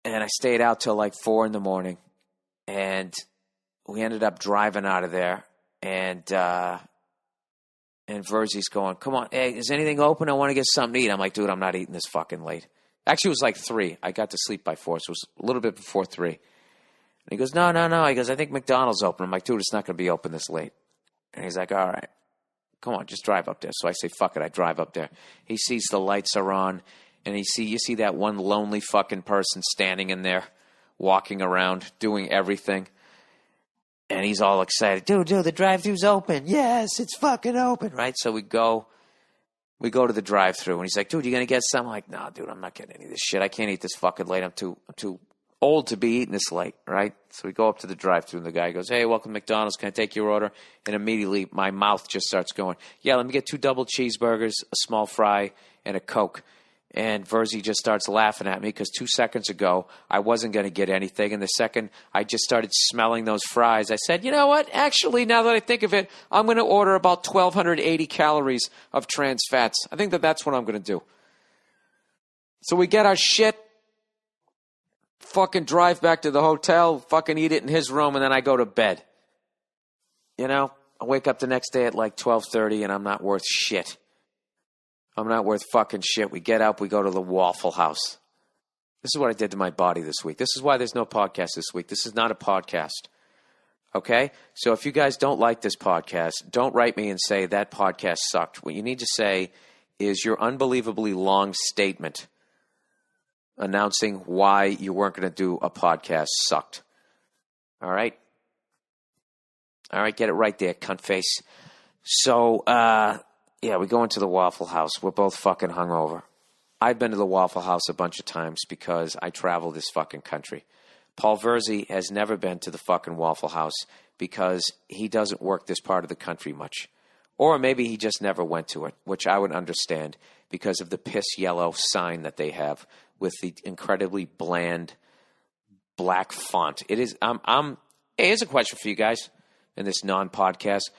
and I stayed out till like 4 a.m. and we ended up driving out of there and Verzi's going, come on, hey, is anything open? I want to get something to eat. I'm like, dude, I'm not eating this fucking late. Actually, it was like 3. I got to sleep by 4, so it was a little bit before 3. And he goes, no. He goes, I think McDonald's open. I'm like, dude, it's not going to be open this late. And he's like, all right, come on, just drive up there. So I say, fuck it, I drive up there. He sees the lights are on, and you see that one lonely fucking person standing in there, walking around, doing everything. And he's all excited. Dude, the drive-thru's open. Yes, it's fucking open, right? So we go to the drive-thru, and he's like, dude, you going to get something? I'm like, nah, dude, I'm not getting any of this shit. I can't eat this fucking late. I'm too old to be eating this late, right? So we go up to the drive-thru, and the guy goes, hey, welcome to McDonald's. Can I take your order? And immediately my mouth just starts going, yeah, let me get 2 double cheeseburgers, a small fry, and a Coke. And Verzi just starts laughing at me because 2 seconds ago I wasn't going to get anything. And the second I just started smelling those fries, I said, you know what? Actually, now that I think of it, I'm going to order about 1,280 calories of trans fats. I think that's what I'm going to do. So we get our shit, fucking drive back to the hotel, fucking eat it in his room, and then I go to bed. You know, I wake up the next day at like 12:30 and I'm not worth shit. I'm not worth fucking shit. We get up, we go to the Waffle House. This is what I did to my body this week. This is why there's no podcast this week. This is not a podcast. Okay? So if you guys don't like this podcast, don't write me and say that podcast sucked. What you need to say is your unbelievably long statement announcing why you weren't going to do a podcast sucked. All right? All right, get it right there, cunt face. So, yeah, we go into the Waffle House. We're both fucking hungover. I've been to the Waffle House a bunch of times because I travel this fucking country. Paul Verzi has never been to the fucking Waffle House because he doesn't work this part of the country much. Or maybe he just never went to it, which I would understand because of the piss yellow sign that they have with the incredibly bland black font. It is, hey, here's a question for you guys in this non-podcast.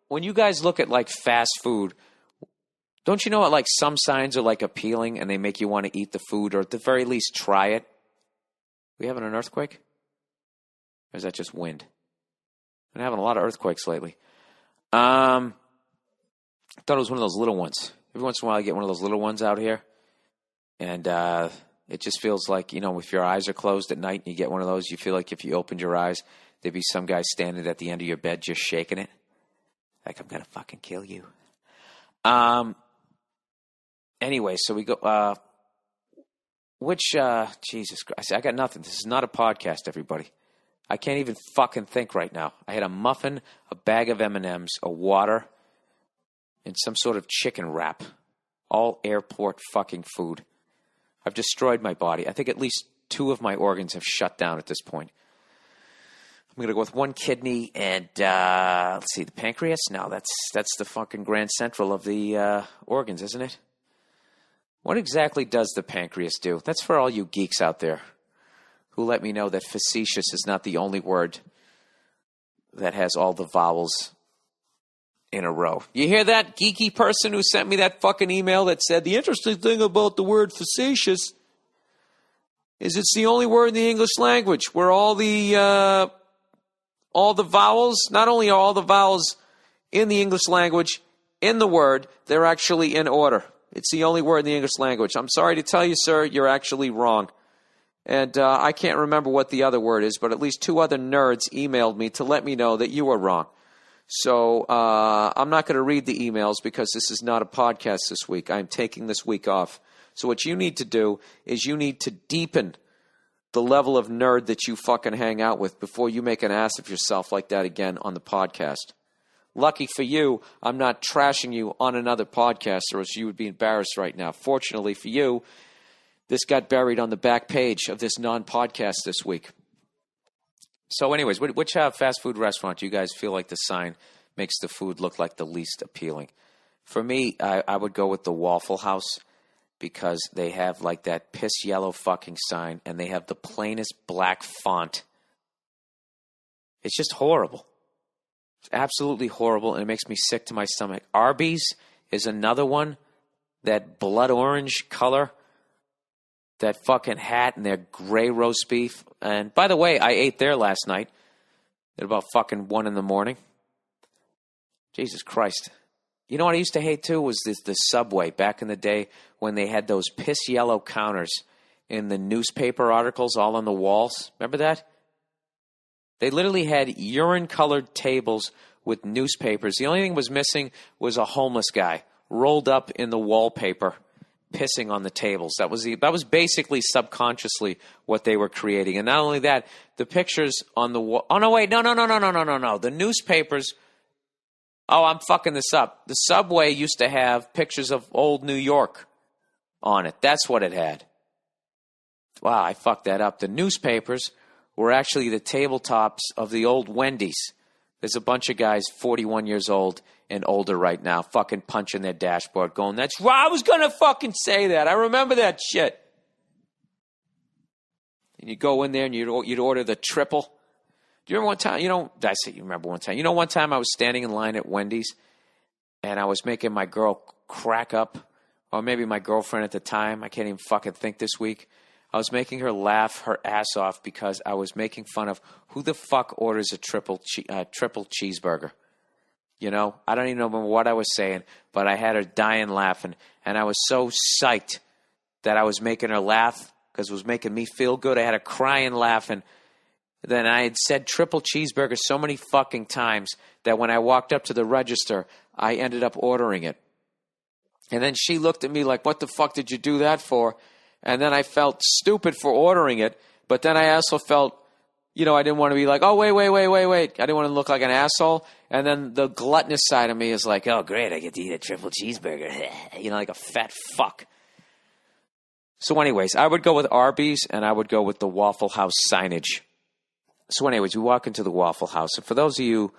When you guys look at like fast food, don't you know what, like some signs are like appealing and they make you want to eat the food or at the very least try it? We having an earthquake? Or is that just wind? Been having a lot of earthquakes lately. I thought it was one of those little ones. Every once in a while I get one of those little ones out here. And it just feels like, you know, if your eyes are closed at night and you get one of those, you feel like if you opened your eyes, there'd be some guy standing at the end of your bed just shaking it. Like, I'm going to fucking kill you. Anyway, so we go, Jesus Christ, I got nothing. This is not a podcast, everybody. I can't even fucking think right now. I had a muffin, a bag of M&Ms, a water, and some sort of chicken wrap. All airport fucking food. I've destroyed my body. I think at least 2 of my organs have shut down at this point. I'm going to go with 1 kidney and, let's see, the pancreas? No, that's the fucking grand central of the organs, isn't it? What exactly does the pancreas do? That's for all you geeks out there who let me know that facetious is not the only word that has all the vowels in a row. You hear that, geeky person who sent me that fucking email that said, the interesting thing about the word facetious is it's the only word in the English language where all the vowels, not only are all the vowels in the English language in the word, they're actually in order. It's the only word in the English language. I'm sorry to tell you, sir, you're actually wrong. And I can't remember what the other word is, but at least 2 other nerds emailed me to let me know that you were wrong. So I'm not going to read the emails because this is not a podcast this week. I'm taking this week off. So what you need to do is you need to deepen the level of nerd that you fucking hang out with before you make an ass of yourself like that again on the podcast. Lucky for you, I'm not trashing you on another podcast or else you would be embarrassed right now. Fortunately for you, this got buried on the back page of this non-podcast this week. So anyways, which fast food restaurant do you guys feel like the sign makes the food look like the least appealing? For me, I would go with the Waffle House because they have like that piss yellow fucking sign and they have the plainest black font. It's just horrible. It's absolutely horrible and it makes me sick to my stomach. Arby's is another one. That blood orange color. That fucking hat and their gray roast beef. And by the way, I ate there last night at about fucking 1 a.m. Jesus Christ. You know what I used to hate too was the Subway back in the day when they had those piss yellow counters in the newspaper articles all on the walls. Remember that? They literally had urine-colored tables with newspapers. The only thing was missing was a homeless guy rolled up in the wallpaper pissing on the tables. That was basically subconsciously what they were creating. And not only that, the pictures on the wall. Oh, no, wait. No. The newspapers. Oh, I'm fucking this up. The Subway used to have pictures of old New York on it. That's what it had. Wow, I fucked that up. The newspapers were actually the tabletops of the old Wendy's. There's a bunch of guys 41 years old and older right now fucking punching their dashboard going, that's right, I was going to fucking say that. I remember that shit. And you go in there and you'd order the triple. Do you remember one time, I say you remember one time. One time I was standing in line at Wendy's and I was making my girl crack up, or maybe my girlfriend at the time. I can't even fucking think this week. I was making her laugh her ass off because I was making fun of who the fuck orders a triple cheeseburger. I don't even know what I was saying, but I had her dying laughing. And I was so psyched that I was making her laugh because it was making me feel good. I had her crying laughing. Then I had said triple cheeseburger so many fucking times that when I walked up to the register, I ended up ordering it. And then she looked at me like, what the fuck did you do that for? And then I felt stupid for ordering it. But then I also felt, I didn't want to be like, oh, wait. I didn't want to look like an asshole. And then the gluttonous side of me is like, oh, great, I get to eat a triple cheeseburger. Like a fat fuck. So anyways, I would go with Arby's and I would go with the Waffle House signage. So anyways, we walk into the Waffle House. And for those of you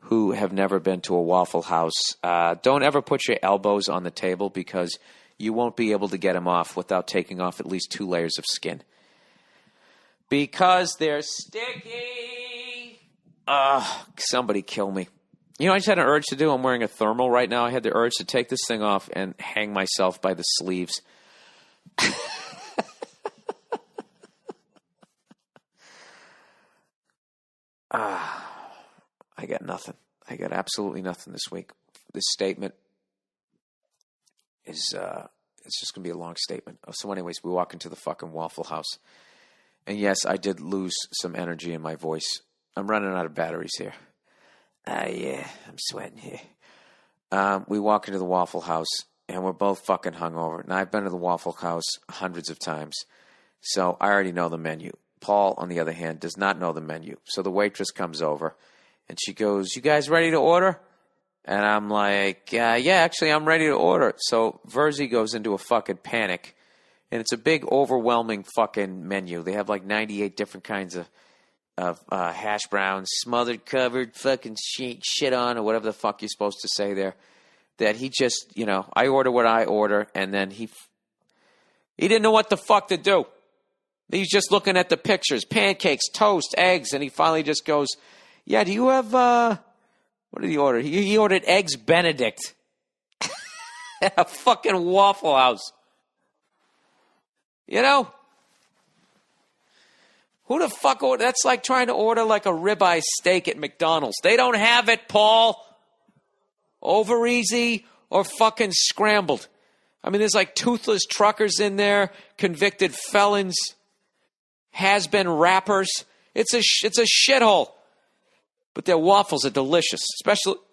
who have never been to a Waffle House, don't ever put your elbows on the table because you won't be able to get them off without taking off at least 2 layers of skin. Because they're sticky. Somebody kill me. I just had an urge to do. I'm wearing a thermal right now. I had the urge to take this thing off and hang myself by the sleeves. I got nothing. I got absolutely nothing this week. This statement is it's just going to be a long statement. So anyways, we walk into the fucking Waffle House. And yes, I did lose some energy in my voice. I'm running out of batteries here. Yeah, I'm sweating here. We walk into the Waffle House, and we're both fucking hungover. Now, I've been to the Waffle House hundreds of times, so I already know the menu. Paul, on the other hand, does not know the menu. So the waitress comes over, and she goes, you guys ready to order? And I'm like, yeah, actually, I'm ready to order. So Verzi goes into a fucking panic. And it's a big, overwhelming fucking menu. They have like 98 different kinds of hash browns, smothered, covered, fucking shit on, or whatever the fuck you're supposed to say there. That he just, I order what I order, and then he didn't know what the fuck to do. He's just looking at the pictures, pancakes, toast, eggs, and he finally just goes, yeah, do you have, what did he order? He ordered Eggs Benedict at a fucking Waffle House. Who the fuck order? That's like trying to order like a ribeye steak at McDonald's. They don't have it, Paul. Over easy or fucking scrambled. I mean, there's like toothless truckers in there, convicted felons, has-been rappers. It's a shithole. But their waffles are delicious,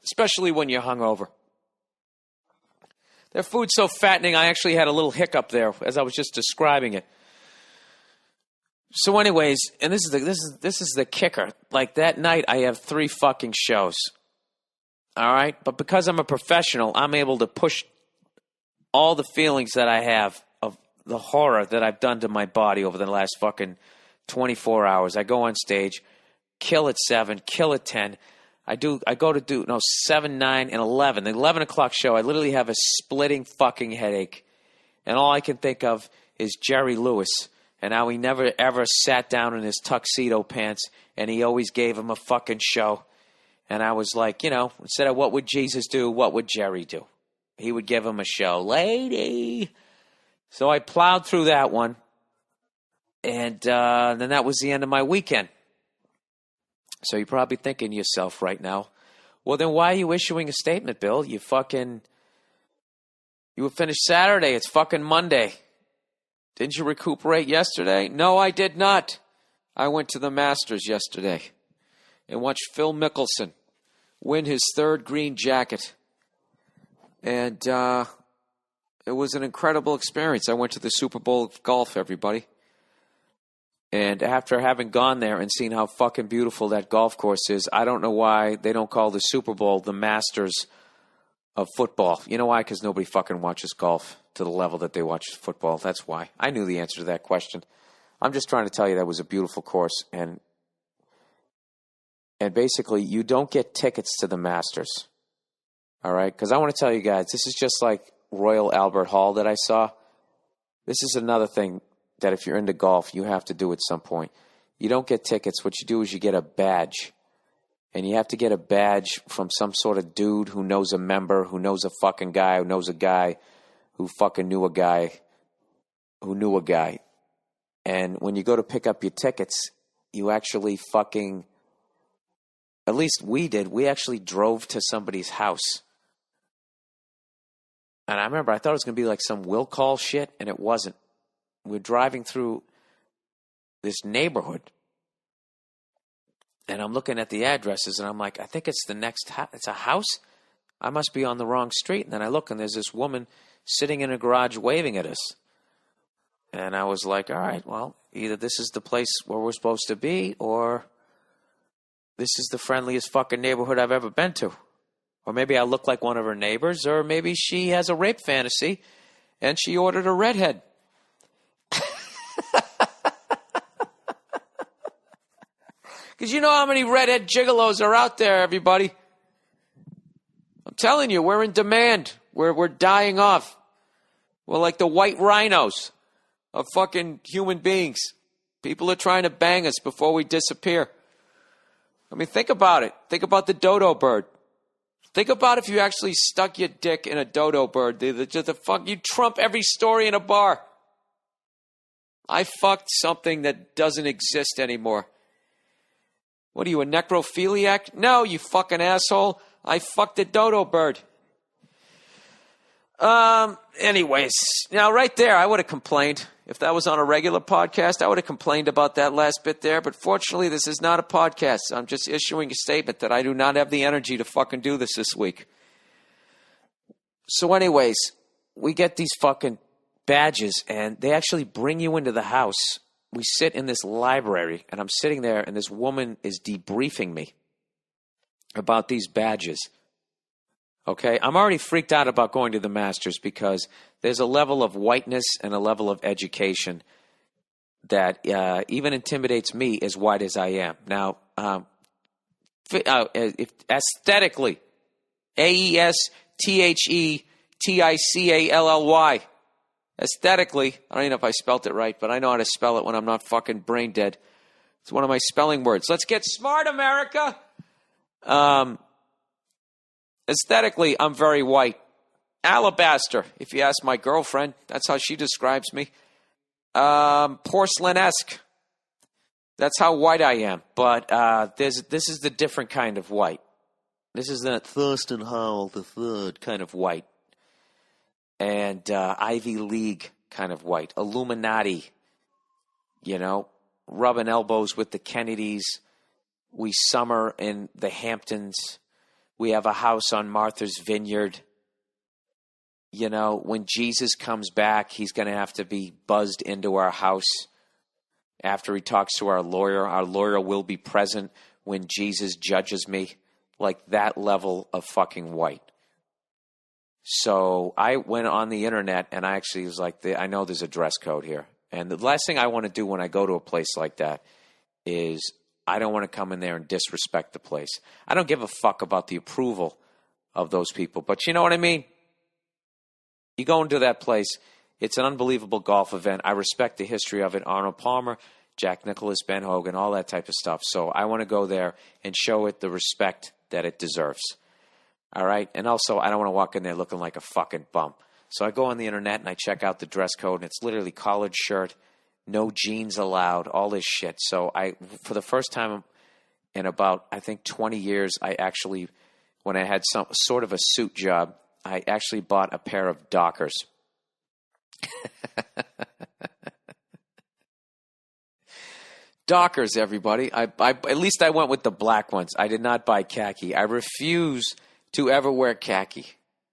especially when you're hungover. Their food's so fattening, I actually had a little hiccup there as I was just describing it. So anyways, and this is the kicker. Like that night, I have 3 fucking shows. All right? But because I'm a professional, I'm able to push all the feelings that I have of the horror that I've done to my body over the last fucking 24 hours. I go on stage, kill at 7, kill at 10. I go to do 7, 9, and 11. The 11 o'clock show, I literally have a splitting fucking headache. And all I can think of is Jerry Lewis and how he never ever sat down in his tuxedo pants and he always gave him a fucking show. And I was like, instead of what would Jesus do, what would Jerry do? He would give him a show. Lady. So I plowed through that one. And then that was the end of my weekend. So you're probably thinking to yourself right now, well, then why are you issuing a statement, Bill? You were finished Saturday. It's fucking Monday. Didn't you recuperate yesterday? No, I did not. I went to the Masters yesterday and watched Phil Mickelson win his 3rd green jacket. And it was an incredible experience. I went to the Super Bowl of golf, everybody. And after having gone there and seen how fucking beautiful that golf course is, I don't know why they don't call the Super Bowl the Masters of football. You know why? Because nobody fucking watches golf to the level that they watch football. That's why. I knew the answer to that question. I'm just trying to tell you that was a beautiful course. And basically, you don't get tickets to the Masters. All right? Because I want to tell you guys, this is just like Royal Albert Hall that I saw. This is another thing that if you're into golf, you have to do at some point. You don't get tickets. What you do is you get a badge. And you have to get a badge from some sort of dude who knows a member, who knows a fucking guy, who knows a guy, who fucking knew a guy, who knew a guy. And when you go to pick up your tickets, you actually fucking, at least we did, we actually drove to somebody's house. And I remember I thought it was going to be like some will call shit, and it wasn't. We're driving through this neighborhood, and I'm looking at the addresses, and I'm like, I think it's the next house. It's a house? I must be on the wrong street. And then I look, and there's this woman sitting in a garage waving at us. And I was like, all right, well, either this is the place where we're supposed to be, or this is the friendliest fucking neighborhood I've ever been to. Or maybe I look like one of her neighbors, or maybe she has a rape fantasy, and she ordered a redhead. Because you know how many redhead gigolos are out there, everybody. I'm telling you, we're in demand. We're dying off. We're like the white rhinos of fucking human beings. People are trying to bang us before we disappear. I mean, think about it. Think about the dodo bird. Think about if you actually stuck your dick in a dodo bird. You'd trump every story in a bar. I fucked something that doesn't exist anymore. What are you, a necrophiliac? No, you fucking asshole. I fucked a dodo bird. Anyways, now right there, I would have complained. If that was on a regular podcast, I would have complained about that last bit there. But fortunately, this is not a podcast. I'm just issuing a statement that I do not have the energy to fucking do this week. So anyways, we get these fucking badges, and they actually bring you into the house. We sit in this library, and I'm sitting there, and this woman is debriefing me about these badges. Okay? I'm already freaked out about going to the Masters because there's a level of whiteness and a level of education that even intimidates me as white as I am. Now, if aesthetically, AESTHETICALLY, aesthetically, I don't even know if I spelt it right, but I know how to spell it when I'm not fucking brain dead. It's one of my spelling words. Let's get smart, America! Aesthetically, I'm very white. Alabaster, if you ask my girlfriend. That's how she describes me. Porcelain-esque. That's how white I am. But this is the different kind of white. This is the Thurston Howell III kind of white. And Ivy League kind of white. Illuminati. You know, rubbing elbows with the Kennedys. We summer in the Hamptons. We have a house on Martha's Vineyard. You know, when Jesus comes back, he's going to have to be buzzed into our house after he talks to our lawyer. Our lawyer will be present when Jesus judges me. Like that level of fucking white. So I went on the internet and I actually was like, I know there's a dress code here. And the last thing I want to do when I go to a place like that is I don't want to come in there and disrespect the place. I don't give a fuck about the approval of those people. But you know what I mean? You go into that place, it's an unbelievable golf event. I respect the history of it. Arnold Palmer, Jack Nicklaus, Ben Hogan, all that type of stuff. So I want to go there and show it the respect that it deserves. All right? And also, I don't want to walk in there looking like a fucking bum. So I go on the internet and I check out the dress code, and it's literally collared shirt, no jeans allowed, all this shit. So for the first time in about, I think, 20 years, I actually, when I had some sort of a suit job, I actually bought a pair of Dockers. Dockers, everybody. At least I went with the black ones. I did not buy khaki. I refuse to ever wear khaki.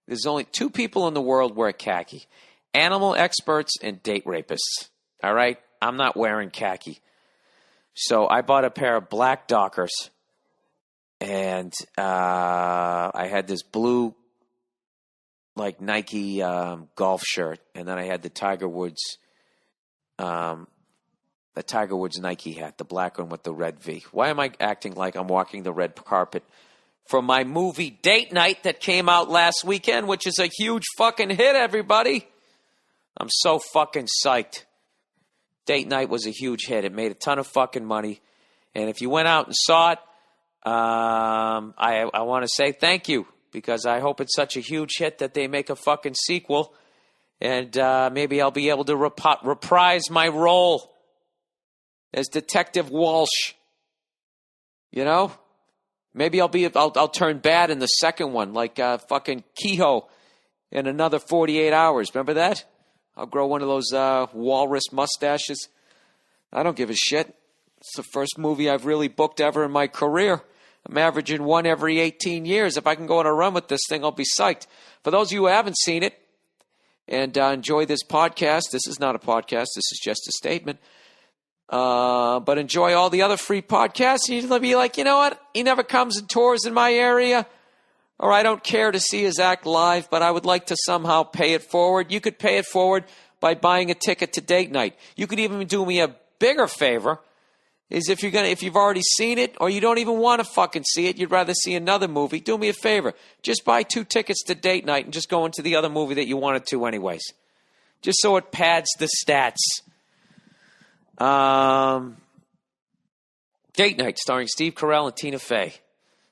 There's only 2 people in the world wear khaki. Animal experts and date rapists. All right? I'm not wearing khaki. So I bought a pair of black Dockers. And I had this blue, like, Nike golf shirt. And then I had the Tiger Woods Nike hat, the black one with the red V. Why am I acting like I'm walking the red carpet for my movie Date Night that came out last weekend, which is a huge fucking hit, everybody? I'm so fucking psyched. Date Night was a huge hit. It made a ton of fucking money. And if you went out and saw it, I want to say thank you, because I hope it's such a huge hit that they make a fucking sequel. And maybe I'll be able to reprise my role as Detective Walsh. You know? Maybe I'll turn bad in the second one, like fucking Kehoe in Another 48 Hours. Remember that? I'll grow one of those walrus mustaches. I don't give a shit. It's the first movie I've really booked ever in my career. I'm averaging one every 18 years. If I can go on a run with this thing, I'll be psyched. For those of you who haven't seen it and enjoy this podcast, this is not a podcast. This is just a statement. But enjoy all the other free podcasts. You'll be like, you know what? He never comes and tours in my area. Or I don't care to see his act live, but I would like to somehow pay it forward. You could pay it forward by buying a ticket to Date Night. You could even do me a bigger favor, is if you've already seen it, or you don't even want to fucking see it, you'd rather see another movie, do me a favor. Just buy 2 tickets to Date Night and just go into the other movie that you wanted to anyways. Just so it pads the stats. Date Night, starring Steve Carell and Tina Fey,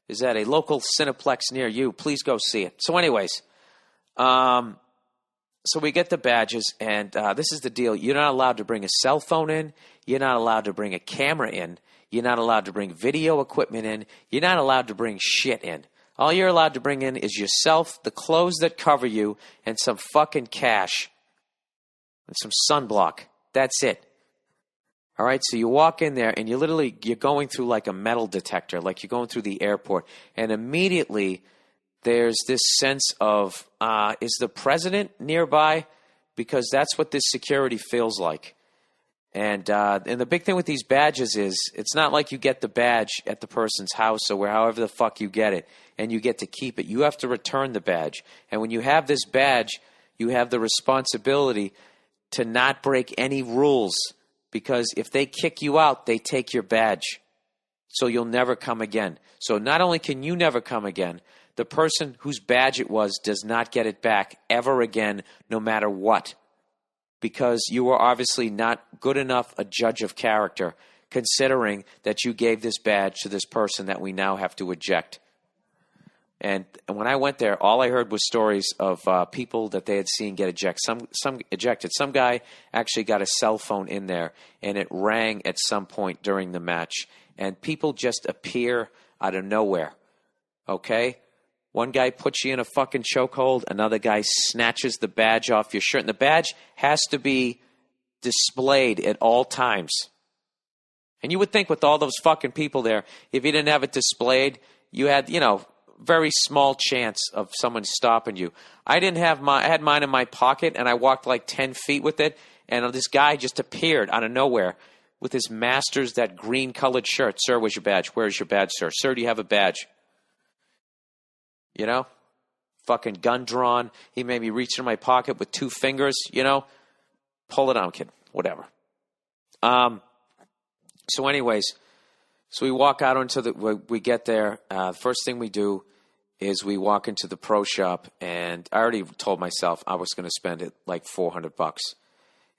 is at a local Cineplex near you. Please go see it. So anyways, so we get the badges, and this is the deal. You're not allowed to bring a cell phone in. You're not allowed to bring a camera in. You're not allowed to bring video equipment in. You're not allowed to bring shit in. All you're allowed to bring in is yourself, the clothes that cover you, and some fucking cash, and some sunblock. That's it. All right, so you walk in there, and you're going through like a metal detector, like you're going through the airport, and immediately there's this sense of, is the president nearby? Because that's what this security feels like. And the big thing with these badges is, it's not like you get the badge at the person's house or however the fuck you get it, and you get to keep it. You have to return the badge. And when you have this badge, you have the responsibility to not break any rules. Because if they kick you out, they take your badge. So you'll never come again. So not only can you never come again, the person whose badge it was does not get it back ever again, no matter what. Because you were obviously not good enough a judge of character, considering that you gave this badge to this person that we now have to eject. And when I went there, all I heard was stories of people that they had seen get ejected. Some ejected. Some guy actually got a cell phone in there, and it rang at some point during the match. And people just appear out of nowhere. Okay? One guy puts you in a fucking chokehold. Another guy snatches the badge off your shirt. And the badge has to be displayed at all times. And you would think with all those fucking people there, if you didn't have it displayed, you had, very small chance of someone stopping you. I had mine in my pocket, and I walked like 10 feet with it, and this guy just appeared out of nowhere with his Masters, that green-colored shirt. Sir, where's your badge? Where's your badge, sir? Sir, do you have a badge? Fucking gun drawn. He made me reach in my pocket with 2 fingers, Pull it out, kid. Whatever. So anyways, So we walk out into we get there. First thing we do is we walk into the pro shop, and I already told myself I was going to spend it like $400.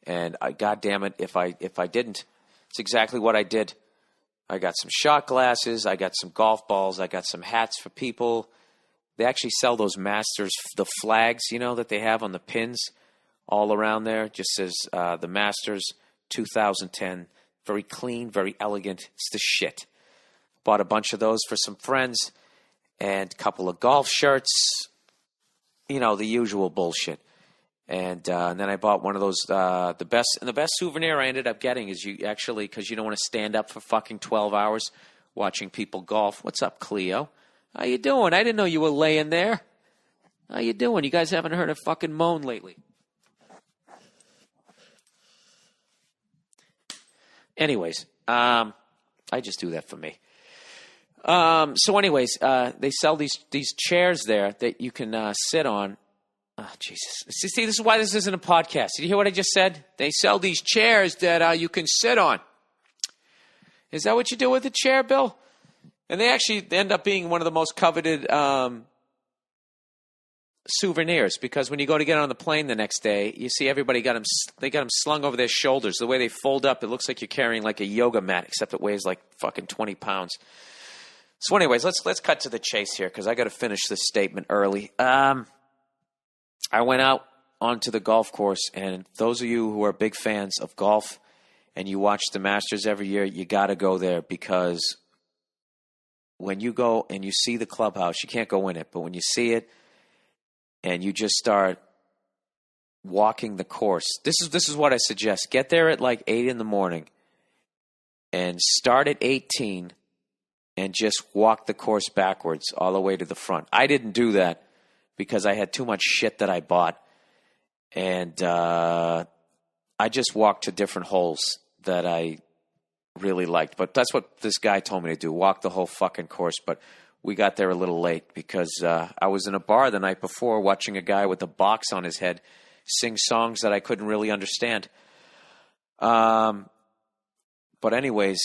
And God damn it, if I didn't, it's exactly what I did. I got some shot glasses, I got some golf balls, I got some hats for people. They actually sell those Masters, the flags, that they have on the pins all around there. It just says the Masters 2010. Very clean, very elegant. It's the shit. Bought a bunch of those for some friends and a couple of golf shirts. The usual bullshit. And then I bought one of those, the best souvenir I ended up getting is because you don't want to stand up for fucking 12 hours watching people golf. What's up, Cleo? How you doing? I didn't know you were laying there. How you doing? You guys haven't heard a fucking moan lately. Anyways, I just do that for me. So anyways, they sell these chairs there that you can sit on. Oh, Jesus. See, this is why this isn't a podcast. Did you hear what I just said? They sell these chairs that you can sit on. Is that what you do with a chair, Bill? And they actually end up being one of the most coveted souvenirs, because when you go to get on the plane the next day, you see everybody got them slung over their shoulders. The way they fold up, it looks like you're carrying like a yoga mat, except it weighs like fucking 20 pounds. So anyways, let's cut to the chase here, because I got to finish this statement early. I went out onto the golf course, and those of you who are big fans of golf and you watch the Masters every year, you got to go there, because when you go and you see the clubhouse, you can't go in it, but when you see it and you just start walking the course, this is what I suggest. Get there at like 8 in the morning and start at 18 and just walk the course backwards all the way to the front. I didn't do that because I had too much shit that I bought. And I just walked to different holes that I really liked. But that's what this guy told me to do, walk the whole fucking course. But we got there a little late because I was in a bar the night before watching a guy with a box on his head sing songs that I couldn't really understand. But anyways,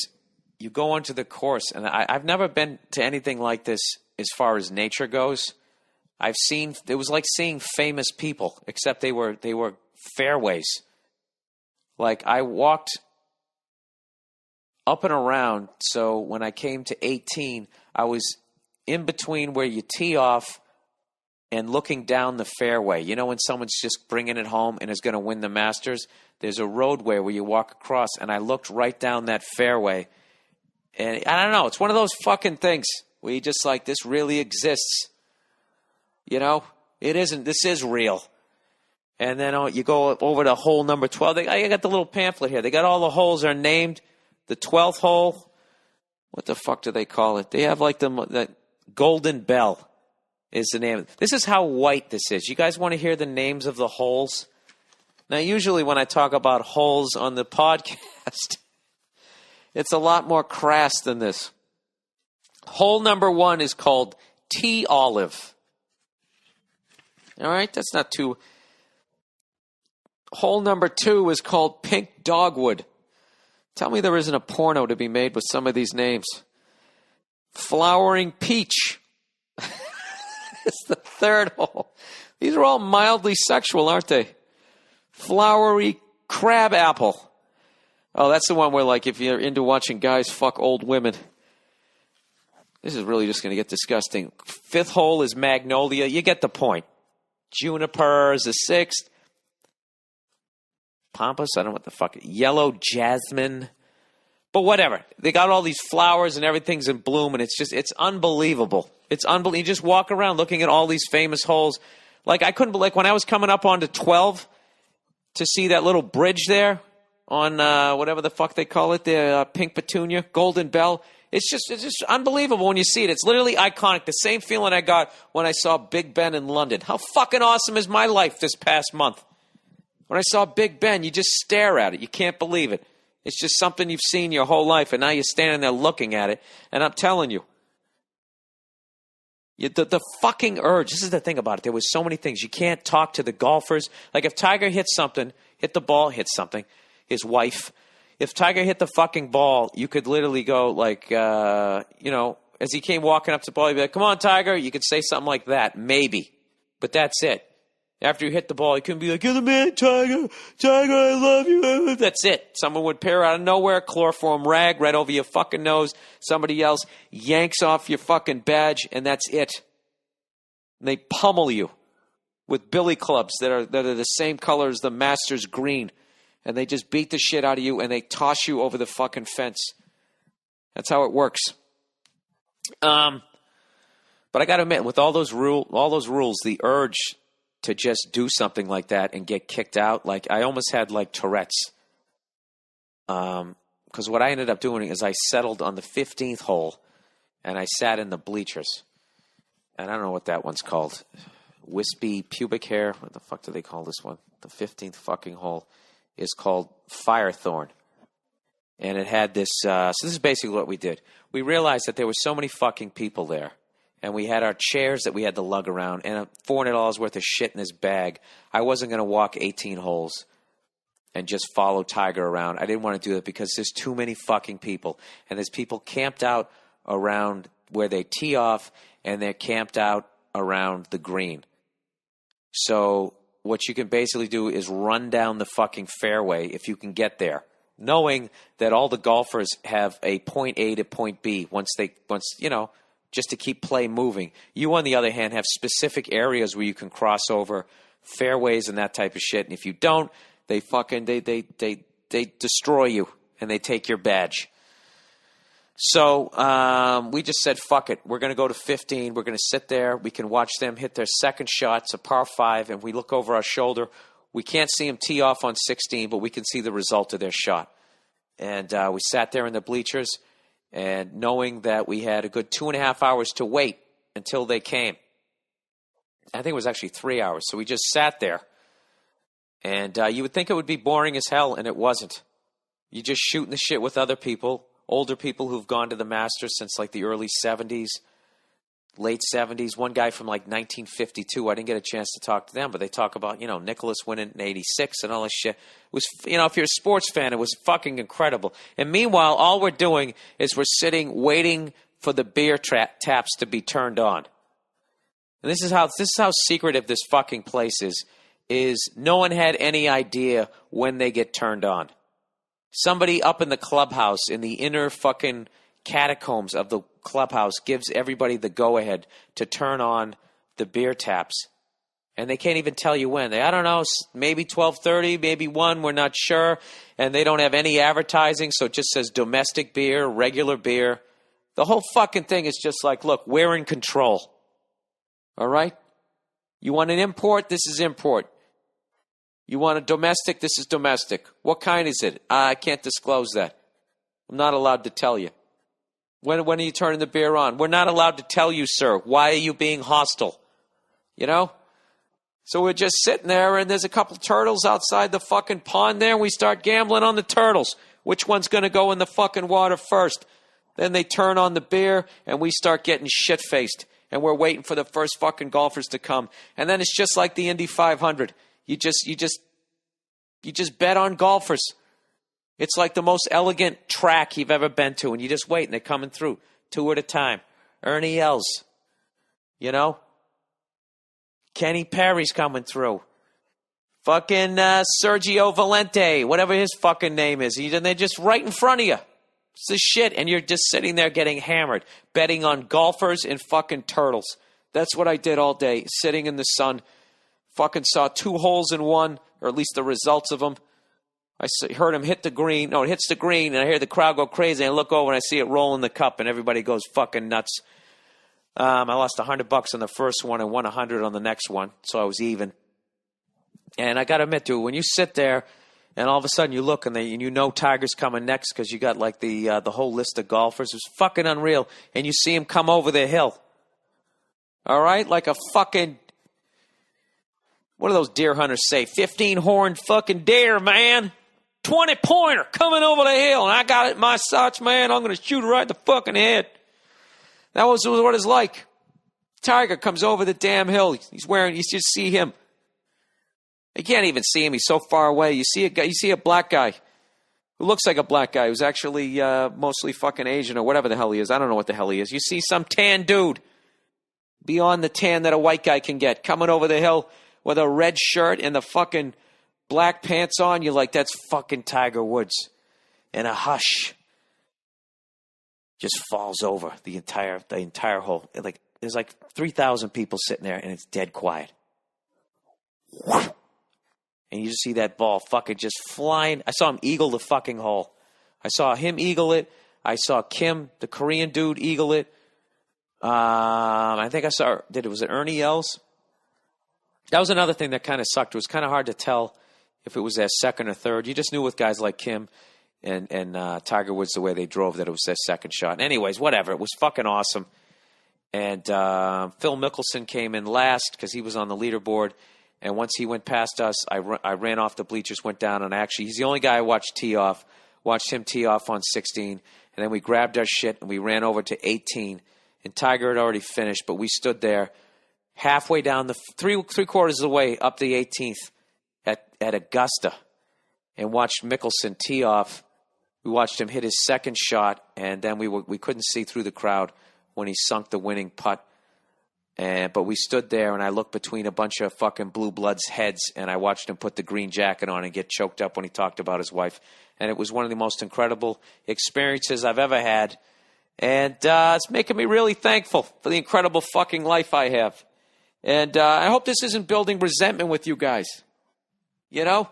you go onto the course, and I've never been to anything like this as far as nature goes. It was like seeing famous people, except they were fairways. Like I walked up and around, so when I came to 18, I was in between where you tee off and looking down the fairway. You know when someone's just bringing it home and is going to win the Masters? There's a roadway where you walk across, and I looked right down that fairway. And I don't know, it's one of those fucking things where you just like, this really exists. You know, it isn't. This is real. And then you go over to hole number 12. I got the little pamphlet here. They got all the holes are named. The 12th hole, what the fuck do they call it? They have like the Golden Bell is the name. This is how white this is. You guys want to hear the names of the holes? Now, usually when I talk about holes on the podcast, it's a lot more crass than this. Hole number 1 is called Tea Olive. All right, that's not too. Hole number 2 is called Pink Dogwood. Tell me there isn't a porno to be made with some of these names. Flowering Peach. It's the 3rd hole. These are all mildly sexual, aren't they? Flowery Crab Apple. Oh, that's the one where, like, if you're into watching guys fuck old women. This is really just going to get disgusting. 5th hole is Magnolia. You get the point. Juniper is the 6th. Pampas, I don't know what the fuck. Yellow Jasmine. But whatever. They got all these flowers and everything's in bloom, and it's unbelievable. It's unbelievable. You just walk around looking at all these famous holes. Like, I couldn't believe, when I was coming up onto 12 to see that little bridge there on whatever the fuck they call it, the Pink Petunia, Golden Bell. It's just unbelievable when you see it. It's literally iconic. The same feeling I got when I saw Big Ben in London. How fucking awesome is my life this past month? When I saw Big Ben, you just stare at it. You can't believe it. It's just something you've seen your whole life, and now you're standing there looking at it. And I'm telling you, the fucking urge. This is the thing about it. There was so many things. You can't talk to the golfers. Like if Tiger hits something, hit the ball, hit something. His wife. If Tiger hit the fucking ball, you could literally go like, as he came walking up to the ball, you'd be like, come on, Tiger. You could say something like that, maybe. But that's it. After you hit the ball, you couldn't be like, you're the man, Tiger. Tiger, I love you. That's it. Someone would appear out of nowhere, chloroform rag right over your fucking nose. Somebody else yanks off your fucking badge, and that's it. And they pummel you with billy clubs that are the same color as the Masters green. And they just beat the shit out of you, and they toss you over the fucking fence. That's how it works. But I got to admit, with all those rules, the urge to just do something like that and get kicked out, like I almost had like Tourette's. Because what I ended up doing is I settled on the 15th hole, and I sat in the bleachers. And I don't know what that one's called. Wispy pubic hair. What the fuck do they call this one? The 15th fucking hole is called Firethorn. And it had this, so this is basically what we did. We realized that there were so many fucking people there. And we had our chairs that we had to lug around and $400 worth of shit in his bag. I wasn't going to walk 18 holes and just follow Tiger around. I didn't want to do that because there's too many fucking people. And there's people camped out around where they tee off, and they're camped out around the green. So what you can basically do is run down the fucking fairway if you can get there, knowing that all the golfers have a point A to point B once just to keep play moving. You, on the other hand, have specific areas where you can cross over fairways and that type of shit. And if you don't, they destroy you and they take your badge. So we just said, fuck it. We're going to go to 15. We're going to sit there. We can watch them hit their second shot. It's a par 5, and we look over our shoulder. We can't see them tee off on 16, but we can see the result of their shot. And we sat there in the bleachers, and knowing that we had a good 2.5 hours to wait until they came. I think it was actually 3 hours. So we just sat there. And you would think it would be boring as hell, and it wasn't. You're just shooting the shit with other people, older people who've gone to the Masters since like the early 70s, late 70s. One guy from like 1952, I didn't get a chance to talk to them, but they talk about, Nicholas winning in 86 and all this shit. It was, if you're a sports fan, it was fucking incredible. And meanwhile, all we're doing is we're sitting waiting for the beer taps to be turned on. And this is how secretive this fucking place is no one had any idea when they get turned on. Somebody up in the clubhouse, in the inner fucking catacombs of the clubhouse, gives everybody the go-ahead to turn on the beer taps. And they can't even tell you when. I don't know, maybe 12:30, maybe 1, we're not sure. And they don't have any advertising, so it just says domestic beer, regular beer. The whole fucking thing is just like, look, we're in control. All right? You want an import? This is import. You want a domestic? This is domestic. What kind is it? I can't disclose that. I'm not allowed to tell you. When are you turning the beer on? We're not allowed to tell you, sir. Why are you being hostile? So we're just sitting there, and there's a couple turtles outside the fucking pond there, and we start gambling on the turtles. Which one's going to go in the fucking water first? Then they turn on the beer, and we start getting shit-faced. And we're waiting for the first fucking golfers to come. And then it's just like the Indy 500. You just bet on golfers. It's like the most elegant track you've ever been to, and you just wait, and they're coming through 2 at a time. Ernie Els, Kenny Perry's coming through. Fucking Sergio Valente, whatever his fucking name is. And they're just right in front of you. It's the shit, and you're just sitting there getting hammered, betting on golfers and fucking turtles. That's what I did all day, sitting in the sun. Fucking saw 2 holes in one, or at least the results of them. I heard him hit the green. No, it hits the green, and I hear the crowd go crazy. And I look over, and I see it roll in the cup, and everybody goes fucking nuts. I lost $100 on the first one and won $100 on the next one, so I was even. And I got to admit, dude, when you sit there, and all of a sudden you look, and you know Tiger's coming next because you got like the whole list of golfers. It's fucking unreal. And you see him come over the hill. All right? Like a fucking... What do those deer hunters say? 15-horned fucking deer, man. 20-pointer coming over the hill. And I got it in my sights, man. I'm going to shoot it right in the fucking head. That was what it's like. Tiger comes over the damn hill. You just see him. You can't even see him. He's so far away. You see a black guy who looks like a black guy who's actually mostly fucking Asian or whatever the hell he is. I don't know what the hell he is. You see some tan dude beyond the tan that a white guy can get coming over the hill with a red shirt and the fucking black pants on. You're like, that's fucking Tiger Woods. And a hush just falls over the entire hole. Like there's like 3,000 people sitting there and it's dead quiet. And you just see that ball fucking just flying. I saw him eagle the fucking hole. I saw him eagle it. I saw Kim, the Korean dude, eagle it. I think I saw, was it Ernie Els? That was another thing that kind of sucked. It was kind of hard to tell if it was their second or third. You just knew with guys like Kim and Tiger Woods, the way they drove, that it was their second shot. Anyways, whatever. It was fucking awesome. And Phil Mickelson came in last because he was on the leaderboard. And once he went past us, I ran off the bleachers, went down, and he's the only guy I watched tee off. Watched him tee off on 16. And then we grabbed our shit and we ran over to 18. And Tiger had already finished, but we stood there halfway down the three quarters of the way up the 18th at Augusta and watched Mickelson tee off. We watched him hit his second shot, and then we couldn't see through the crowd when he sunk the winning putt. But we stood there, and I looked between a bunch of fucking blue bloods' heads, and I watched him put the green jacket on and get choked up when he talked about his wife. And it was one of the most incredible experiences I've ever had. And it's making me really thankful for the incredible fucking life I have. And I hope this isn't building resentment with you guys. You know?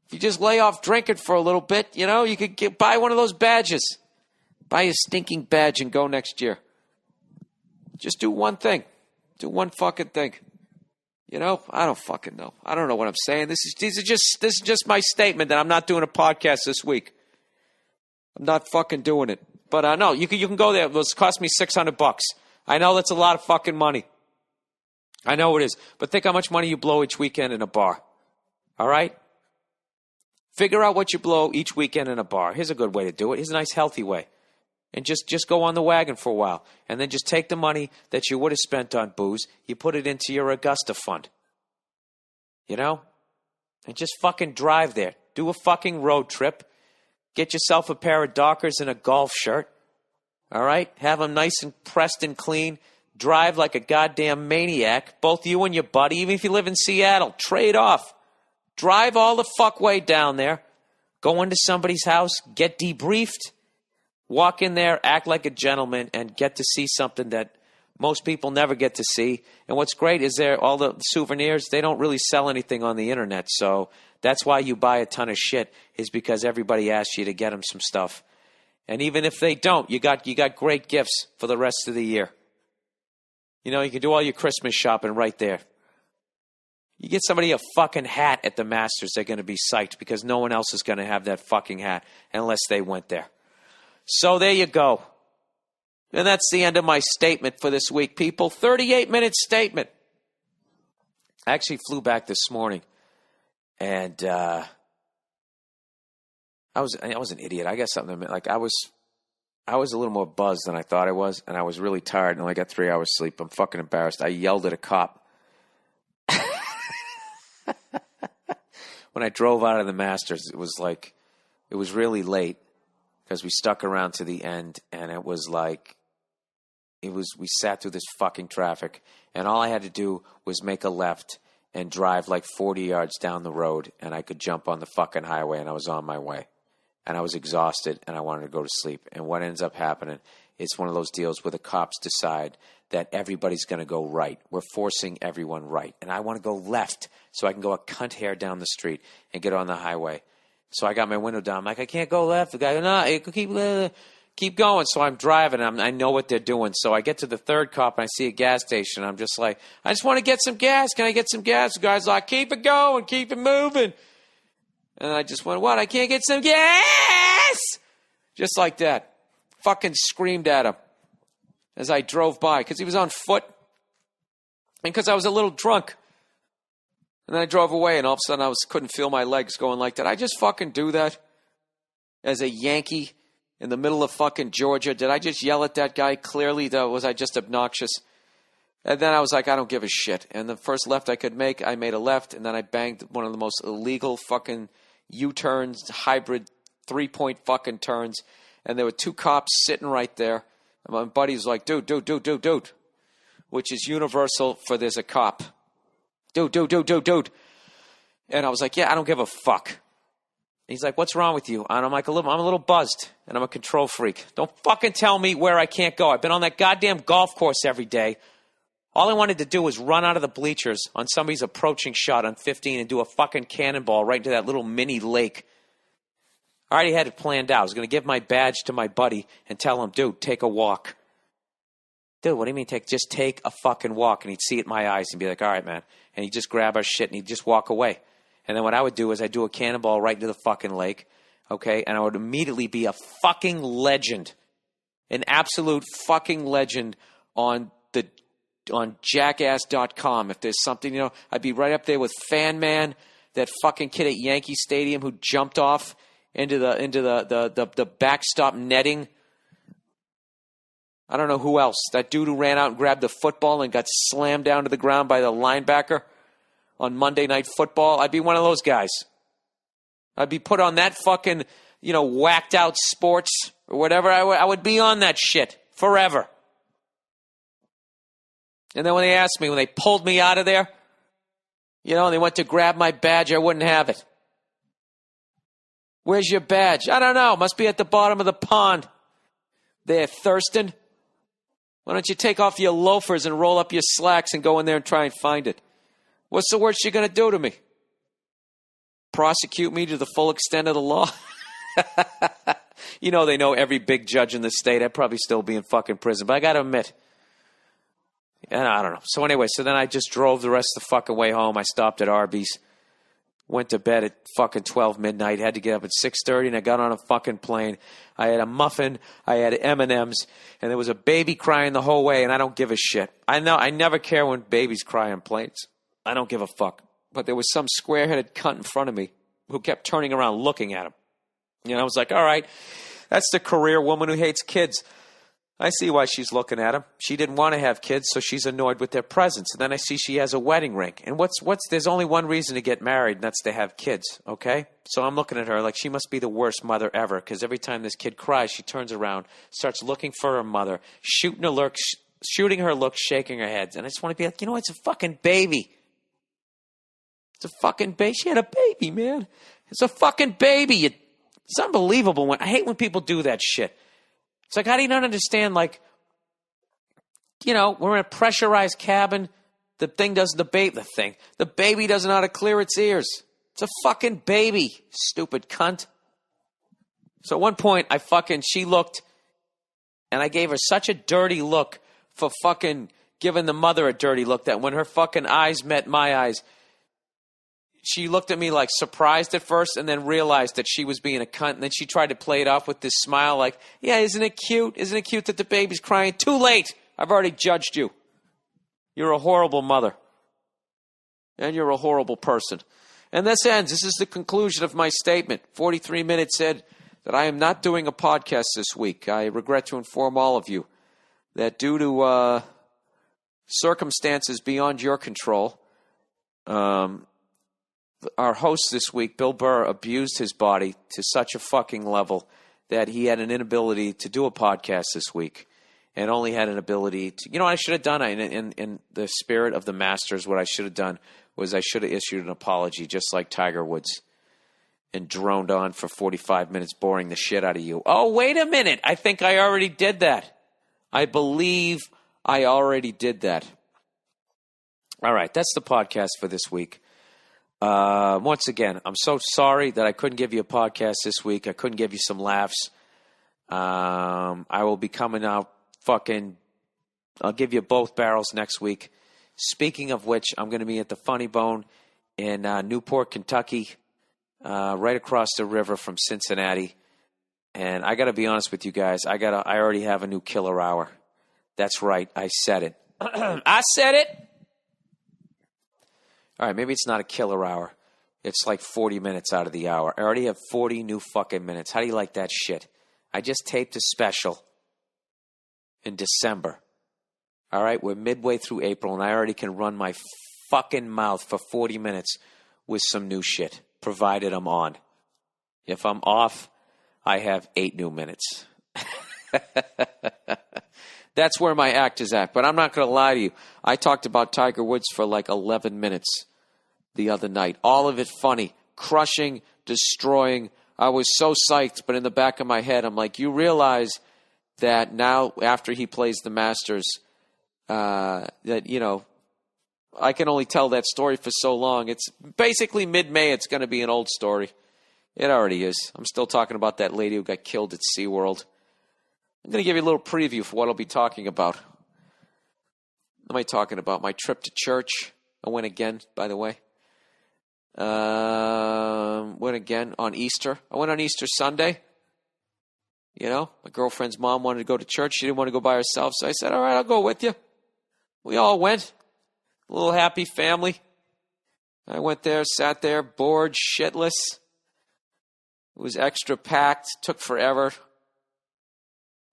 If you just lay off drinking for a little bit, you know, you could buy one of those badges. Buy a stinking badge and go next year. Just do one thing. Do one fucking thing. You know, I don't fucking know. I don't know what I'm saying. This is just my statement that I'm not doing a podcast this week. I'm not fucking doing it. But no, you can go there. It's cost me $600. I know that's a lot of fucking money. I know it is. But think how much money you blow each weekend in a bar. All right? Figure out what you blow each weekend in a bar. Here's a good way to do it. Here's a nice, healthy way. And just go on the wagon for a while. And then just take the money that you would have spent on booze, you put it into your Augusta fund. You know? And just fucking drive there. Do a fucking road trip. Get yourself a pair of Dockers and a golf shirt. All right? Have them nice and pressed and clean. Drive like a goddamn maniac. Both you and your buddy, even if you live in Seattle. Trade off. Drive all the fuck way down there. Go into somebody's house. Get debriefed. Walk in there, act like a gentleman, and get to see something that most people never get to see. And what's great is all the souvenirs, they don't really sell anything on the internet. So that's why you buy a ton of shit, is because everybody asks you to get them some stuff. And even if they don't, you got great gifts for the rest of the year. You know, you can do all your Christmas shopping right there. You get somebody a fucking hat at the Masters, they're going to be psyched because no one else is going to have that fucking hat unless they went there. So there you go. And that's the end of my statement for this week, people. 38-minute statement. I actually flew back this morning, and I was an idiot. I guess something like I was a little more buzzed than I thought I was, and I was really tired, and I only got 3 hours sleep. I'm fucking embarrassed. I yelled at a cop when I drove out of the Masters. It was really late. Because we stuck around to the end, and we sat through this fucking traffic, and all I had to do was make a left and drive like 40 yards down the road, and I could jump on the fucking highway, and I was on my way. And I was exhausted, and I wanted to go to sleep. And what ends up happening, it's one of those deals where the cops decide that everybody's going to go right. We're forcing everyone right. And I want to go left so I can go a cunt hair down the street and get on the highway. So I got my window down. I'm like, I can't go left. The guy goes, no, keep going. So I'm driving. I know what they're doing. So I get to the third cop, and I see a gas station. I'm just like, I just want to get some gas. Can I get some gas? The guy's like, keep it going. Keep it moving. And I just went, what? I can't get some gas? Just like that. Fucking screamed at him as I drove by because he was on foot and because I was a little drunk. And then I drove away, and all of a sudden I couldn't feel my legs going like that. I just fucking do that as a Yankee in the middle of fucking Georgia. Did I just yell at that guy clearly? Was I just obnoxious? And then I was like, I don't give a shit. And the first left I could make, I made a left, and then I banged one of the most illegal fucking U-turns, hybrid 3-point fucking turns. And there were 2 cops sitting right there. And my buddy's like, dude, which is universal for there's a cop. Dude. And I was like, yeah, I don't give a fuck. He's like, what's wrong with you? And I'm like, I'm a little buzzed, and I'm a control freak. Don't fucking tell me where I can't go. I've been on that goddamn golf course every day. All I wanted to do was run out of the bleachers on somebody's approaching shot on 15 and do a fucking cannonball right into that little mini lake. I already had it planned out. I was going to give my badge to my buddy and tell him, dude, take a walk. Dude, what do you mean just take a fucking walk? And he'd see it in my eyes and be like, all right, man. And he'd just grab our shit and he'd just walk away. And then what I would do is I'd do a cannonball right into the fucking lake, okay? And I would immediately be a fucking legend, an absolute fucking legend on jackass.com. If there's something, I'd be right up there with Fan Man, that fucking kid at Yankee Stadium who jumped off into the backstop netting. I don't know who else. That dude who ran out and grabbed the football and got slammed down to the ground by the linebacker on Monday Night Football. I'd be one of those guys. I'd be put on that fucking, whacked out sports or whatever. I would be on that shit forever. And then when they pulled me out of there, and they went to grab my badge, I wouldn't have it. Where's your badge? I don't know. Must be at the bottom of the pond. There, Thurston. Why don't you take off your loafers and roll up your slacks and go in there and try and find it? What's the worst you're going to do to me? Prosecute me to the full extent of the law? They know every big judge in the state. I'd probably still be in fucking prison. But I got to admit, and I don't know. So anyway, then I just drove the rest of the fucking way home. I stopped at Arby's. Went to bed at fucking 12 midnight. Had to get up at 6:30, and I got on a fucking plane. I had a muffin. I had M&Ms, and there was a baby crying the whole way, and I don't give a shit. I never care when babies cry on planes. I don't give a fuck. But there was some square-headed cunt in front of me who kept turning around looking at him. I was like, all right, that's the career woman who hates kids. I see why she's looking at him. She didn't want to have kids, so she's annoyed with their presence. And then I see she has a wedding ring. And there's only one reason to get married, and that's to have kids, okay? So I'm looking at her like she must be the worst mother ever, because every time this kid cries, she turns around, starts looking for her mother, shooting her looks, shaking her head. And I just want to be like, it's a fucking baby. It's a fucking baby. She had a baby, man. It's a fucking baby. It's unbelievable. I hate when people do that shit. It's like, how do you not understand, we're in a pressurized cabin. The baby doesn't know how to clear its ears. It's a fucking baby, stupid cunt. So at one point, she looked, and I gave her such a dirty look for fucking giving the mother a dirty look that when her fucking eyes met my eyes, she looked at me like surprised at first and then realized that she was being a cunt. And then she tried to play it off with this smile like, yeah, isn't it cute? Isn't it cute that the baby's crying? Too late. I've already judged you. You're a horrible mother. And you're a horrible person. And this ends. This is the conclusion of my statement. 43 minutes said that I am not doing a podcast this week. I regret to inform all of you that due to circumstances beyond your control, our host this week, Bill Burr, abused his body to such a fucking level that he had an inability to do a podcast this week and only had an ability to... what I should have done in the spirit of the Masters, what I should have done was I should have issued an apology just like Tiger Woods and droned on for 45 minutes boring the shit out of you. Oh, wait a minute. I think I already did that. I believe I already did that. All right, that's the podcast for this week. Once again, I'm so sorry that I couldn't give you a podcast this week. I couldn't give you some laughs. I will be coming out I'll give you both barrels next week. Speaking of which, I'm going to be at the Funny Bone in Newport, Kentucky, right across the river from Cincinnati. And I got to be honest with you guys. I already have a new killer hour. That's right. I said it. I said it. All right, maybe it's not a killer hour. It's like 40 minutes out of the hour. I already have 40 new fucking minutes. How do you like that shit? I just taped a special in December. All right, we're midway through April, and I already can run my fucking mouth for 40 minutes with some new shit, provided I'm on. If I'm off, I have 8 new minutes. That's where my act is at. But I'm not going to lie to you. I talked about Tiger Woods for like 11 minutes the other night. All of it funny, crushing, destroying. I was so psyched, but in the back of my head, I'm like, you realize that now after he plays the Masters, that, you know, I can only tell that story for so long. It's basically mid-May. It's going to be an old story. It already is. I'm still talking about that lady who got killed at SeaWorld. I'm going to give you a little preview for what I'll be talking about. What am I talking about? My trip to church. I went again, by the way. Went again on Easter. I went on Easter Sunday. You know, my girlfriend's mom wanted to go to church. She didn't want to go by herself. So I said, all right, I'll go with you. We all went. A little happy family. I went there, sat there, bored, shitless. It was extra packed. Took forever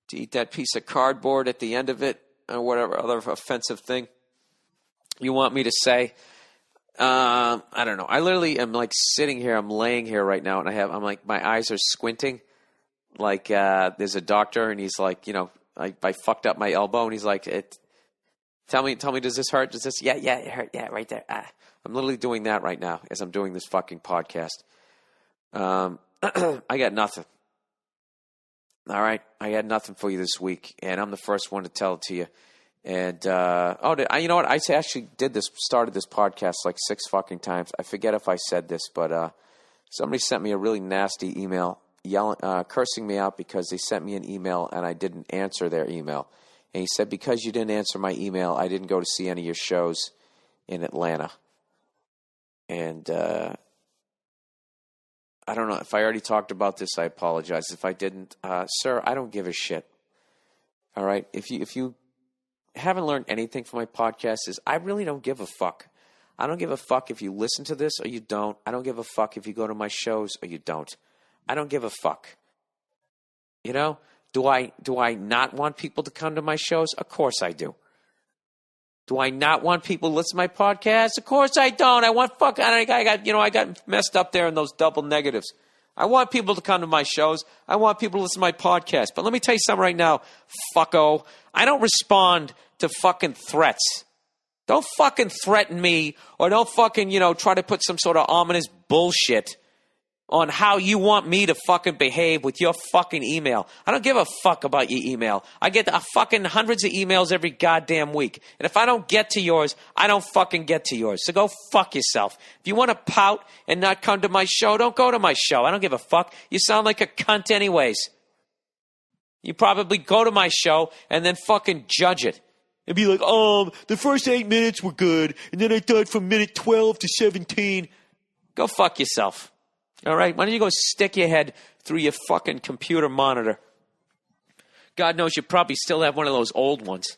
to eat that piece of cardboard at the end of it, or whatever other offensive thing you want me to say. I don't know. I literally am like sitting here. I'm laying here right now, and I'm like, my eyes are squinting. Like there's a doctor, and he's like, you know, I fucked up my elbow, and he's like, tell me, does this hurt? Does this? Yeah, it hurt. Yeah, right there. I'm literally doing that right now as I'm doing this fucking podcast. I got nothing. All right, I had nothing for you this week, and I'm the first one to tell it to you. And you know what? I actually started this podcast like 6 fucking times. I forget if I said this, but somebody sent me a really nasty email, cursing me out because they sent me an email and I didn't answer their email. And he said, because you didn't answer my email, I didn't go to see any of your shows in Atlanta. And I don't know if I already talked about this. I apologize if I didn't. Sir, I don't give a shit. All right? If you haven't learned anything from my podcast, is I really don't give a fuck. I don't give a fuck if you listen to this or you don't. I don't give a fuck if you go to my shows or you don't. I don't give a fuck. You know? Do I not want people to come to my shows? Of course I do. Do I not want people to listen to my podcast? Of course I don't. I got messed up there in those double negatives. I want people to come to my shows. I want people to listen to my podcast. But let me tell you something right now, fucko. I don't respond to fucking threats. Don't fucking threaten me or don't fucking, try to put some sort of ominous bullshit on how you want me to fucking behave with your fucking email. I don't give a fuck about your email. I get fucking hundreds of emails every goddamn week. And if I don't get to yours, I don't fucking get to yours. So go fuck yourself. If you want to pout and not come to my show, don't go to my show. I don't give a fuck. You sound like a cunt anyways. You probably go to my show and then fucking judge it. And be like, the first 8 minutes were good. And then I thought from minute 12 to 17. Go fuck yourself. All right, why don't you go stick your head through your fucking computer monitor? God knows you probably still have one of those old ones,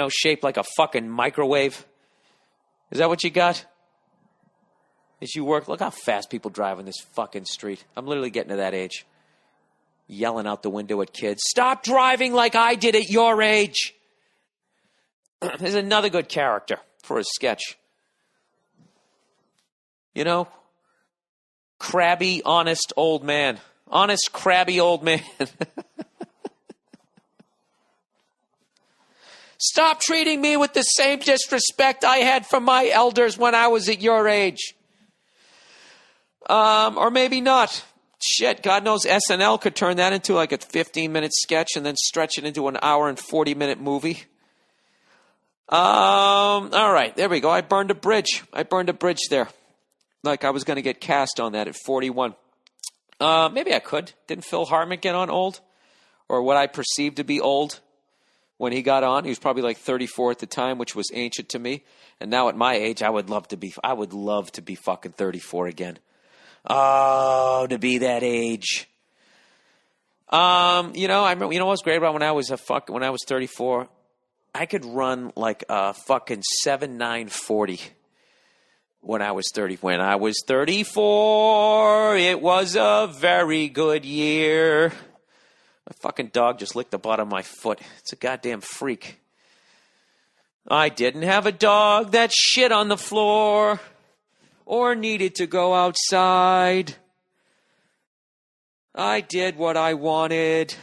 shaped like a fucking microwave. Is that what you got? As you work, look how fast people drive on this fucking street. I'm literally getting to that age. Yelling out the window at kids, stop driving like I did at your age. There's another good character for a sketch. Crabby, honest old man. Honest, crabby old man. Stop treating me with the same disrespect I had for my elders when I was at your age. Or maybe not. Shit, God knows SNL could turn that into like a 15-minute sketch and then stretch it into an hour and 40-minute movie. All right, there we go. I burned a bridge there. Like I was going to get cast on that at 41. Maybe I could. Didn't Phil Hartman get on old? Or what I perceived to be old when he got on? He was probably like 34 at the time, which was ancient to me. And now at my age, I would love to be fucking 34 again. Oh, to be that age. I remember, what was great about when I was 34? I could run like a fucking 7.940. When I was 34, it was a very good year. My fucking dog just licked the bottom of my foot. It's a goddamn freak. I didn't have a dog that shit on the floor or needed to go outside. I did what I wanted.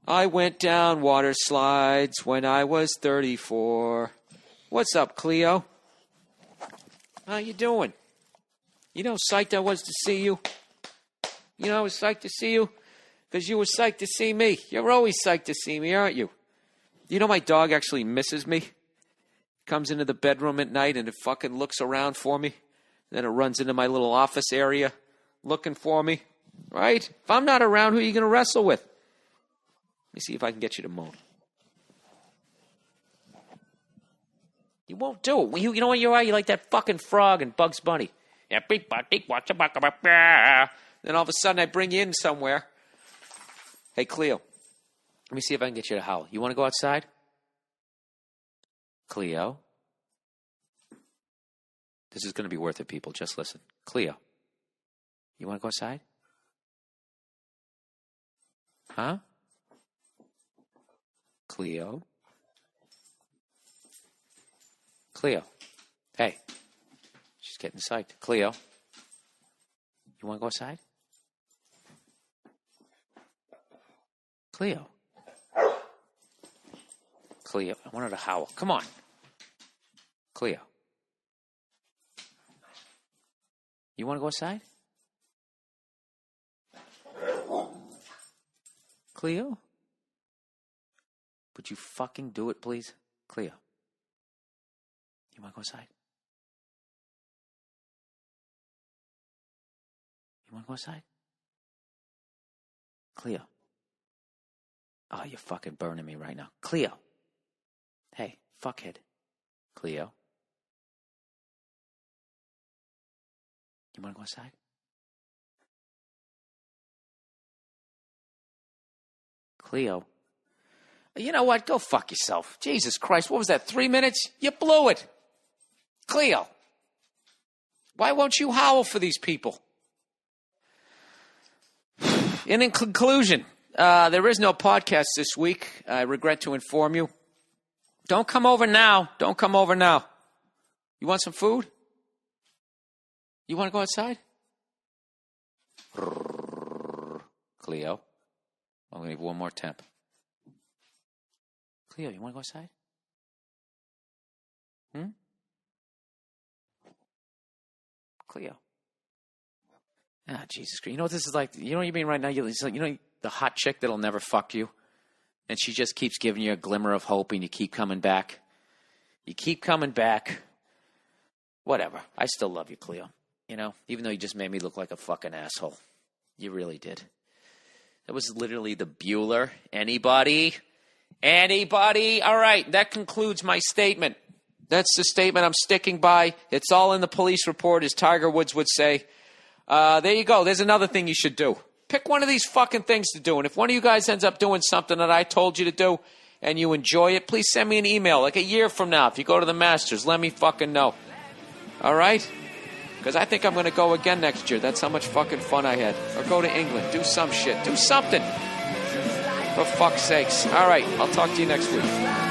I went down water slides when I was 34. What's up, Cleo? How you doing? You know how psyched I was to see you? You know I was psyched to see you? Because you were psyched to see me. You're always psyched to see me, aren't you? You know my dog actually misses me? Comes into the bedroom at night and it fucking looks around for me. Then it runs into my little office area looking for me. Right? If I'm not around, who are you going to wrestle with? Let me see if I can get you to moan. You won't do it. You know what you are? You like that fucking frog and Bugs Bunny. Then all of a sudden I bring you in somewhere. Hey, Cleo. Let me see if I can get you to howl. You want to go outside? Cleo. This is going to be worth it, people. Just listen. Cleo. You want to go outside? Huh? Cleo. Cleo. Hey. She's getting psyched. Cleo. You want to go outside? Cleo. Cleo. I want her to howl. Come on. Cleo. You want to go outside? Cleo? Would you fucking do it, please? Cleo. You want to go outside? You want to go outside? Cleo. Oh, you're fucking burning me right now. Cleo. Hey, fuckhead. Cleo. You want to go outside? Cleo. You know what? Go fuck yourself. Jesus Christ, what was that, 3 minutes? You blew it. Cleo. Why won't you howl for these people? And in conclusion, there is no podcast this week. I regret to inform you. Don't come over now. Don't come over now. You want some food? You want to go outside? Cleo. I'm going to give you one more temp. Cleo, you want to go outside? Cleo. Ah, Jesus Christ. You know what this is like? You know what you mean right now? It's like, you know the hot chick that'll never fuck you? And she just keeps giving you a glimmer of hope and you keep coming back. You keep coming back. Whatever. I still love you, Cleo. You know, even though you just made me look like a fucking asshole. You really did. That was literally the Bueller. Anybody? Anybody? All right, that concludes my statement. That's the statement I'm sticking by. It's all in the police report, as Tiger Woods would say. There you go. There's another thing you should do. Pick one of these fucking things to do. And if one of you guys ends up doing something that I told you to do and you enjoy it, please send me an email. Like a year from now, if you go to the Masters, let me fucking know. All right? Because I think I'm going to go again next year. That's how much fucking fun I had. Or go to England. Do some shit. Do something. For fuck's sakes. All right. I'll talk to you next week.